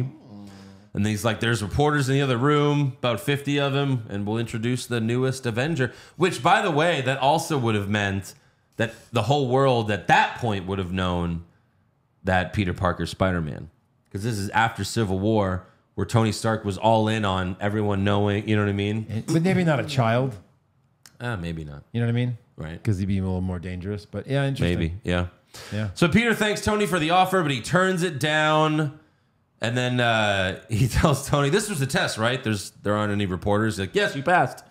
[SPEAKER 3] And then he's like, there's reporters in the other room, about 50 of them, and we'll introduce the newest Avenger. Which, by the way, that also would have meant that the whole world at that point would have known that Peter Parker's Spider-Man. Because this is after Civil War, where Tony Stark was all in on everyone knowing, you know what I mean?
[SPEAKER 4] But maybe not a child.
[SPEAKER 3] Maybe not.
[SPEAKER 4] You know what I mean?
[SPEAKER 3] Right.
[SPEAKER 4] Because he'd be a little more dangerous. But yeah, interesting.
[SPEAKER 3] Maybe, yeah.
[SPEAKER 4] Yeah.
[SPEAKER 3] So Peter thanks Tony for the offer, but he turns it down. And then he tells Tony, this was the test, right? There aren't any reporters. He's like, yes, you passed.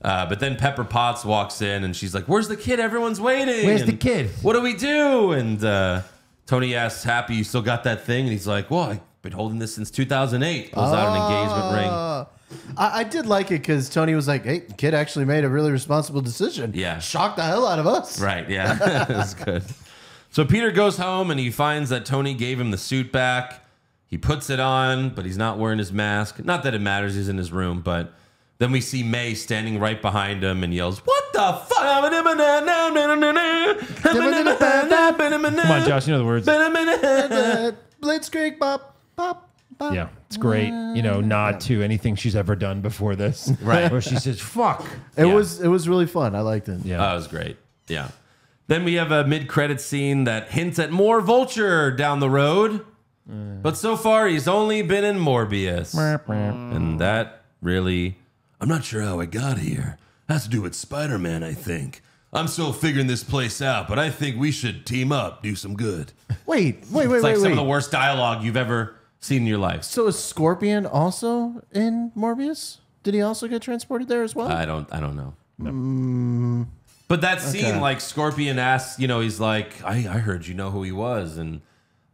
[SPEAKER 3] But then Pepper Potts walks in, and she's like, where's the kid? Everyone's waiting.
[SPEAKER 4] Where's the kid?
[SPEAKER 3] What do we do? And Tony asks Happy, you still got that thing? And he's like, well, I've been holding this since 2008. Pulls out an engagement ring.
[SPEAKER 6] I did like it because Tony was like, hey, the kid actually made a really responsible decision.
[SPEAKER 3] Yeah.
[SPEAKER 6] Shocked the hell out of us.
[SPEAKER 3] Right, yeah. That's good. So Peter goes home, and he finds that Tony gave him the suit back. He puts it on, but he's not wearing his mask. Not that it matters, he's in his room, but then we see May standing right behind him and yells, what the fuck?
[SPEAKER 4] Come on, Josh, you know the words.
[SPEAKER 6] Blitzkrieg, bop, bop, bop.
[SPEAKER 4] Yeah, it's great. You know, nod to anything she's ever done before this.
[SPEAKER 3] Right.
[SPEAKER 4] Where she says, fuck.
[SPEAKER 6] It was really fun. I liked it.
[SPEAKER 4] Yeah.
[SPEAKER 3] That was great. Yeah. Then we have a mid-credit scene that hints at more Vulture down the road. But so far, he's only been in Morbius. And that really... I'm not sure how I got here. Has to do with Spider-Man, I think. I'm still figuring this place out, but I think we should team up, do some good.
[SPEAKER 6] Wait.
[SPEAKER 3] It's like some of the worst dialogue you've ever seen in your life.
[SPEAKER 6] So is Scorpion also in Morbius? Did he also get transported there as well?
[SPEAKER 3] I don't know. No. But that scene, like Scorpion asks, he's like, I heard you know who he was, and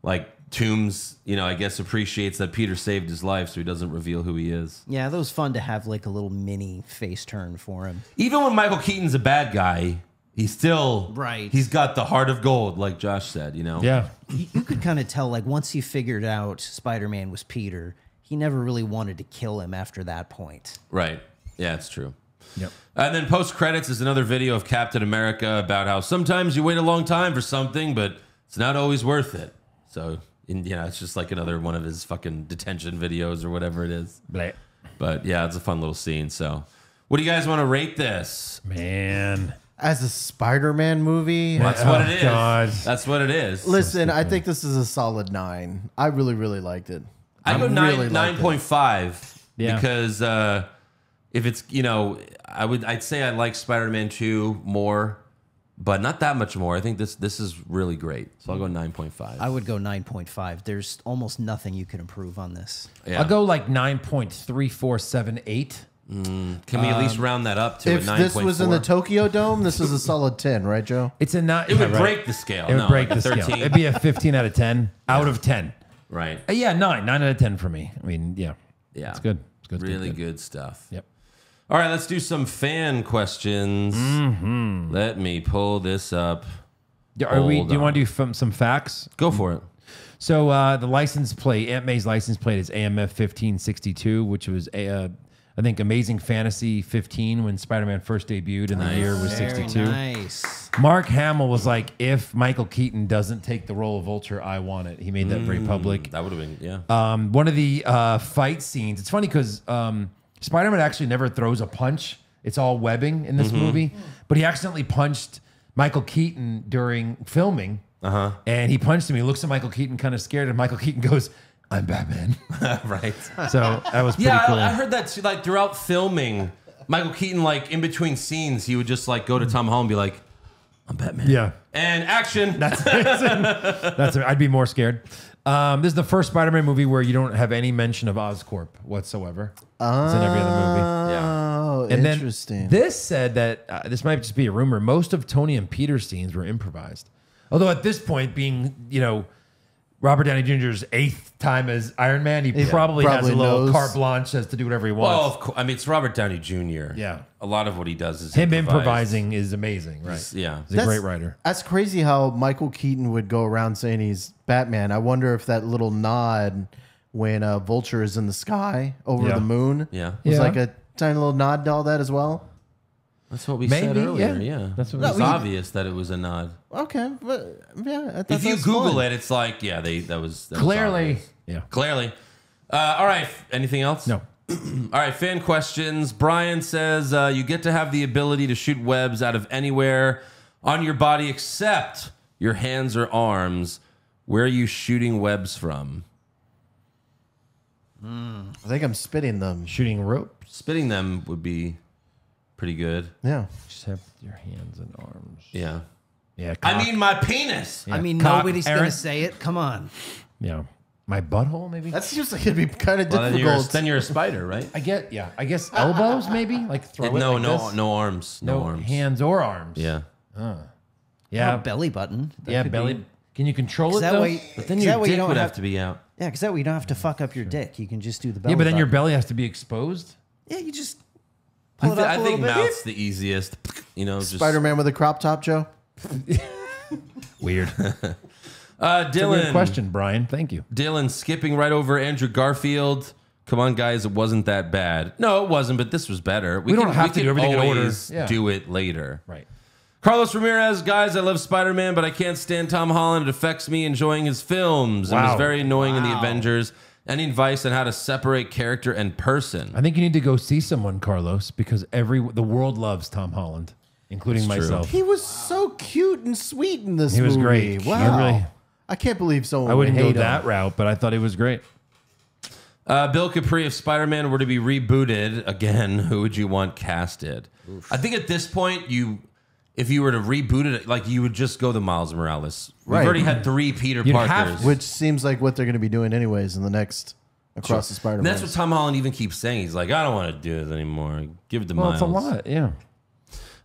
[SPEAKER 3] like Toombs, I guess appreciates that Peter saved his life, so he doesn't reveal who he is.
[SPEAKER 5] Yeah, that was fun to have like a little mini face turn for him.
[SPEAKER 3] Even when Michael Keaton's a bad guy, he's still he's got the heart of gold, like Josh said,
[SPEAKER 4] Yeah.
[SPEAKER 5] You could kind of tell, like, once he figured out Spider-Man was Peter, he never really wanted to kill him after that point.
[SPEAKER 3] Right. Yeah, it's true.
[SPEAKER 4] Yep.
[SPEAKER 3] And then post-credits is another video of Captain America about how sometimes you wait a long time for something, but it's not always worth it. So, it's just like another one of his fucking detention videos or whatever it is.
[SPEAKER 4] Blah.
[SPEAKER 3] But, yeah, it's a fun little scene. So, what do you guys want to rate this?
[SPEAKER 4] Man.
[SPEAKER 6] As a Spider-Man movie?
[SPEAKER 3] That's what it is.
[SPEAKER 4] God.
[SPEAKER 3] That's what it is.
[SPEAKER 6] Listen, I think this is a solid 9. I really, really liked it.
[SPEAKER 3] I go
[SPEAKER 6] really
[SPEAKER 3] 9.5
[SPEAKER 4] Yeah.
[SPEAKER 3] because if it's, I'd say I like Spider-Man 2 more, but not that much more. I think this is really great. So I'll go 9.5.
[SPEAKER 5] I would go 9.5. There's almost nothing you can improve on this.
[SPEAKER 3] Yeah.
[SPEAKER 4] I'll go like 9.3478.
[SPEAKER 3] Can we at least round that up to a
[SPEAKER 6] If
[SPEAKER 3] 9.4?
[SPEAKER 6] this was in the Tokyo Dome, this is a solid 10, right, Joe?
[SPEAKER 4] It's a not.
[SPEAKER 3] It would
[SPEAKER 4] right.
[SPEAKER 3] break the scale.
[SPEAKER 4] It would
[SPEAKER 3] No,
[SPEAKER 4] break
[SPEAKER 3] like
[SPEAKER 4] the
[SPEAKER 3] 13.
[SPEAKER 4] scale. It'd be a 15 out of 10. Out of 10.
[SPEAKER 3] Right.
[SPEAKER 4] Yeah, 9 out of 10 for me. I mean, yeah.
[SPEAKER 3] Yeah.
[SPEAKER 4] It's good. It's good.
[SPEAKER 3] Really good stuff.
[SPEAKER 4] Yep.
[SPEAKER 3] All right, let's do some fan questions. Let me pull this up.
[SPEAKER 4] Do you want to do some facts?
[SPEAKER 3] Go for it.
[SPEAKER 4] So the license plate, Aunt May's license plate is AMF 1562, which was I think Amazing Fantasy 15 when Spider-Man first debuted, and the year was 62.
[SPEAKER 5] Nice.
[SPEAKER 4] Mark Hamill was like, if Michael Keaton doesn't take the role of Vulture, I want it. He made that very public.
[SPEAKER 3] That would have been, yeah.
[SPEAKER 4] One of the fight scenes, it's funny because Spider-Man actually never throws a punch. It's all webbing in this movie. But he accidentally punched Michael Keaton during filming. And he punched him. He looks at Michael Keaton kind of scared, and Michael Keaton goes, I'm Batman.
[SPEAKER 3] Right.
[SPEAKER 4] So that was pretty cool.
[SPEAKER 3] I heard that too, like throughout filming, Michael Keaton, like in between scenes, he would just like go to Tom Holland and be like, I'm Batman.
[SPEAKER 4] Yeah.
[SPEAKER 3] And action.
[SPEAKER 4] That's it. I'd be more scared. This is the first Spider-Man movie where you don't have any mention of Oscorp whatsoever. It's in every other movie.
[SPEAKER 6] Oh,
[SPEAKER 4] And
[SPEAKER 6] interesting.
[SPEAKER 4] then this said that this might just be a rumor. Most of Tony and Peter's scenes were improvised. Although at this point, being, Robert Downey Jr.'s 8th time as Iron Man, he probably has a little
[SPEAKER 6] knows.
[SPEAKER 4] carte blanche as to do whatever he wants.
[SPEAKER 3] Well, of course. I mean, it's Robert Downey Jr.
[SPEAKER 4] Yeah.
[SPEAKER 3] A lot of what he does is
[SPEAKER 4] Him
[SPEAKER 3] improvised.
[SPEAKER 4] improvising is amazing, right?
[SPEAKER 3] Yeah.
[SPEAKER 4] He's a great writer.
[SPEAKER 6] That's crazy how Michael Keaton would go around saying he's Batman. I wonder if that little nod when Vulture is in the sky over the moon
[SPEAKER 3] Yeah.
[SPEAKER 6] was
[SPEAKER 4] Yeah.
[SPEAKER 6] like a tiny little nod to all that as well.
[SPEAKER 3] That's what we
[SPEAKER 4] Maybe,
[SPEAKER 3] said earlier.
[SPEAKER 4] yeah.
[SPEAKER 3] Yeah.
[SPEAKER 4] That's what
[SPEAKER 3] It's
[SPEAKER 4] we-
[SPEAKER 3] obvious that it was a nod.
[SPEAKER 6] Okay, but yeah,
[SPEAKER 3] If you Google it, it's like, yeah, that was
[SPEAKER 4] Clearly.
[SPEAKER 3] obvious.
[SPEAKER 4] Yeah.
[SPEAKER 3] Clearly. All right. Anything else?
[SPEAKER 4] No.
[SPEAKER 3] All right. Fan questions. Brian says you get to have the ability to shoot webs out of anywhere on your body except your hands or arms. Where are you shooting webs from?
[SPEAKER 6] I think I'm spitting them.
[SPEAKER 4] Shooting rope.
[SPEAKER 3] Spitting them would be pretty good.
[SPEAKER 6] Yeah.
[SPEAKER 4] Just have your hands and arms.
[SPEAKER 3] Yeah.
[SPEAKER 4] Yeah.
[SPEAKER 3] I mean, my penis.
[SPEAKER 5] I mean,
[SPEAKER 4] Cock,
[SPEAKER 5] nobody's
[SPEAKER 4] Aaron.
[SPEAKER 5] gonna say it. Come on.
[SPEAKER 4] Yeah. My butthole, maybe.
[SPEAKER 6] That seems like it'd be kind of
[SPEAKER 3] Well,
[SPEAKER 6] difficult.
[SPEAKER 3] then you're a spider, right?
[SPEAKER 4] I guess elbows, maybe. Like throw it.
[SPEAKER 3] No,
[SPEAKER 4] like
[SPEAKER 3] no,
[SPEAKER 4] this.
[SPEAKER 3] no arms. No arms.
[SPEAKER 4] hands or arms.
[SPEAKER 3] Yeah.
[SPEAKER 4] Yeah.
[SPEAKER 5] Oh, belly button. That
[SPEAKER 4] Yeah.
[SPEAKER 5] could
[SPEAKER 4] Belly.
[SPEAKER 5] be-
[SPEAKER 4] Can you control it
[SPEAKER 5] that
[SPEAKER 4] though?
[SPEAKER 5] way,
[SPEAKER 3] But then
[SPEAKER 5] 'cause
[SPEAKER 3] your
[SPEAKER 5] that way you
[SPEAKER 3] dick
[SPEAKER 5] don't
[SPEAKER 3] would have to be out.
[SPEAKER 5] Yeah, because that way you don't have to fuck up your dick. You can just do the belly.
[SPEAKER 4] Yeah, but then your
[SPEAKER 5] button.
[SPEAKER 4] belly has to be exposed.
[SPEAKER 5] Yeah, you just pull it up
[SPEAKER 3] I
[SPEAKER 5] a
[SPEAKER 3] think
[SPEAKER 5] little bit.
[SPEAKER 3] mouth's the easiest. You know, just
[SPEAKER 6] Spider-Man with a crop top, Joe?
[SPEAKER 4] Weird.
[SPEAKER 3] Dylan.
[SPEAKER 4] Good question, Brian. Thank you.
[SPEAKER 3] Dylan skipping right over Andrew Garfield. Come on, guys, it wasn't that bad. No, it wasn't, but this was better.
[SPEAKER 4] We don't have to do everything in order.
[SPEAKER 3] always
[SPEAKER 4] Yeah.
[SPEAKER 3] do it later.
[SPEAKER 4] Right.
[SPEAKER 3] Carlos Ramirez, guys, I love Spider-Man, but I can't stand Tom Holland. It affects me enjoying his films. It was
[SPEAKER 4] Wow.
[SPEAKER 3] very annoying in the Avengers. Any advice on how to separate character and person?
[SPEAKER 4] I think you need to go see someone, Carlos, because the world loves Tom Holland, including
[SPEAKER 3] That's true.
[SPEAKER 4] myself.
[SPEAKER 6] He was so cute and sweet in this
[SPEAKER 4] He was
[SPEAKER 6] movie.
[SPEAKER 4] great.
[SPEAKER 6] Wow. I can't believe someone
[SPEAKER 4] I wouldn't
[SPEAKER 6] would
[SPEAKER 4] go
[SPEAKER 6] hate
[SPEAKER 4] that
[SPEAKER 6] him.
[SPEAKER 4] route, but I thought he was great.
[SPEAKER 3] Bill Capri, if Spider-Man were to be rebooted again, who would you want casted? I think at this point, if you were to reboot it, like you would just go the Miles Morales. We've
[SPEAKER 6] Right.
[SPEAKER 3] already had 3 Peter
[SPEAKER 4] You'd have
[SPEAKER 3] Parkers.
[SPEAKER 6] Which seems like what they're going to be doing anyways in the next Across the
[SPEAKER 3] And
[SPEAKER 6] Spider-Man.
[SPEAKER 3] that's what Tom Holland even keeps saying. He's like, I don't want to do this anymore. Give it to
[SPEAKER 4] Well,
[SPEAKER 3] Miles.
[SPEAKER 4] it's a lot, yeah.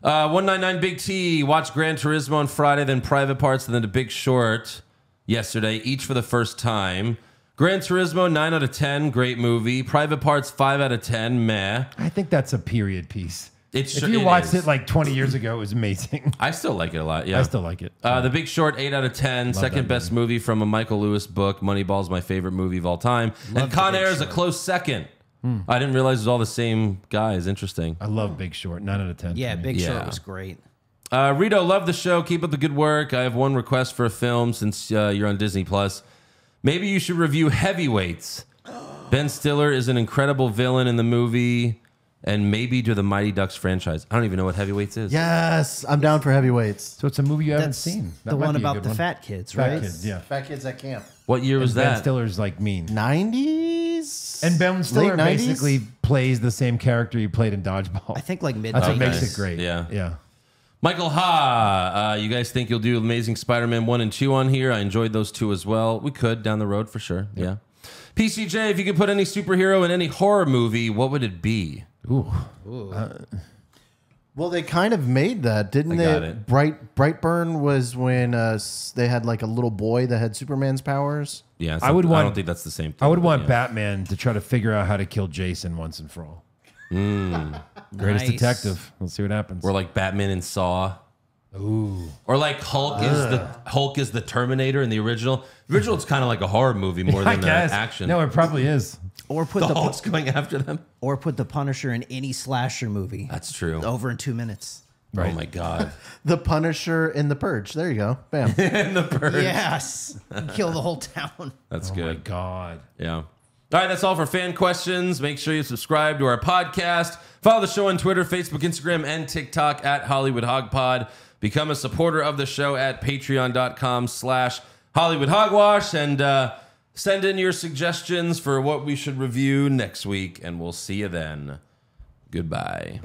[SPEAKER 3] 199 Big T. Watched Gran Turismo on Friday, then Private Parts, and then The Big Short yesterday, each for the first time. Gran Turismo, 9 out of 10. Great movie. Private Parts, 5 out of 10. Meh.
[SPEAKER 4] I think that's a period piece.
[SPEAKER 3] If
[SPEAKER 4] If you watched it like 20 years ago, it was amazing.
[SPEAKER 3] I still like it a lot. Yeah,
[SPEAKER 4] I still like it.
[SPEAKER 3] The Big Short, 8 out of 10. Second best movie from a Michael Lewis book. Moneyball's my favorite movie of all time. And Con Air is a close second. I didn't realize it was all the same guys. Interesting.
[SPEAKER 4] I love Big Short. 9 out of 10.
[SPEAKER 5] Yeah,
[SPEAKER 4] for me.
[SPEAKER 5] Big Short
[SPEAKER 3] Yeah.
[SPEAKER 5] was great.
[SPEAKER 3] Rito, love the show. Keep up the good work. I have one request for a film since you're on Disney Plus. Maybe you should review Heavyweights. Ben Stiller is an incredible villain in the movie, and maybe do the Mighty Ducks franchise. I don't even know what Heavyweights is.
[SPEAKER 6] Yes, I'm down for Heavyweights.
[SPEAKER 4] So it's a movie you haven't
[SPEAKER 5] That's
[SPEAKER 4] seen. That
[SPEAKER 5] the
[SPEAKER 4] might
[SPEAKER 5] one
[SPEAKER 4] be a
[SPEAKER 5] about
[SPEAKER 4] good
[SPEAKER 5] the
[SPEAKER 4] one.
[SPEAKER 5] fat kids,
[SPEAKER 4] Fat
[SPEAKER 5] right?
[SPEAKER 4] kids, yeah.
[SPEAKER 6] Fat Kids at Camp.
[SPEAKER 3] What year was
[SPEAKER 4] Ben
[SPEAKER 3] that?
[SPEAKER 4] Stiller's like mean.
[SPEAKER 6] 90s?
[SPEAKER 4] And Ben Stiller
[SPEAKER 6] Late 90s?
[SPEAKER 4] basically plays the same character he played in Dodgeball.
[SPEAKER 5] I think like mid.
[SPEAKER 4] That's what
[SPEAKER 3] Okay.
[SPEAKER 4] makes it great.
[SPEAKER 3] Yeah.
[SPEAKER 4] Yeah.
[SPEAKER 3] Michael Ha, you guys think you'll do Amazing Spider-Man 1 and 2 on here? I enjoyed those 2 as well. We could down the road for sure. Yeah. PCJ, if you could put any superhero in any horror movie, what would it be?
[SPEAKER 4] Ooh.
[SPEAKER 6] Well, they kind of made that, didn't
[SPEAKER 3] I
[SPEAKER 6] they?
[SPEAKER 3] got it.
[SPEAKER 6] Brightburn was when they had like a little boy that had Superman's powers.
[SPEAKER 3] Yeah,
[SPEAKER 4] I would want-
[SPEAKER 3] I don't think that's the same thing.
[SPEAKER 4] I would
[SPEAKER 3] but
[SPEAKER 4] want
[SPEAKER 3] yeah.
[SPEAKER 4] Batman to try to figure out how to kill Jason once and for all. Greatest
[SPEAKER 5] Nice.
[SPEAKER 4] detective. Let's see what happens.
[SPEAKER 3] Or like Batman and Saw.
[SPEAKER 4] Ooh.
[SPEAKER 3] Or like Hulk is the Terminator in the original. The original is kind of like a horror movie more
[SPEAKER 4] I
[SPEAKER 3] than
[SPEAKER 4] guess.
[SPEAKER 3] action.
[SPEAKER 4] No, it probably is.
[SPEAKER 5] Or put
[SPEAKER 3] the
[SPEAKER 5] the
[SPEAKER 3] Hulk's going after them.
[SPEAKER 5] or put the Punisher in any slasher movie.
[SPEAKER 3] That's true.
[SPEAKER 5] Over in 2 minutes.
[SPEAKER 3] Oh my god.
[SPEAKER 6] The Punisher in The Purge. There you go. Bam.
[SPEAKER 3] And the bird.
[SPEAKER 5] Yes, kill the whole town.
[SPEAKER 3] That's
[SPEAKER 4] Oh my
[SPEAKER 3] good.
[SPEAKER 4] God.
[SPEAKER 3] Yeah. All right, that's all for fan questions. Make sure you subscribe to our podcast. Follow the show on Twitter, Facebook, Instagram, and TikTok at Hollywood Hog Pod. Become a supporter of the show at patreon.com/Hollywood Hogwash. And send in your suggestions for what we should review next week. And we'll see you then. Goodbye.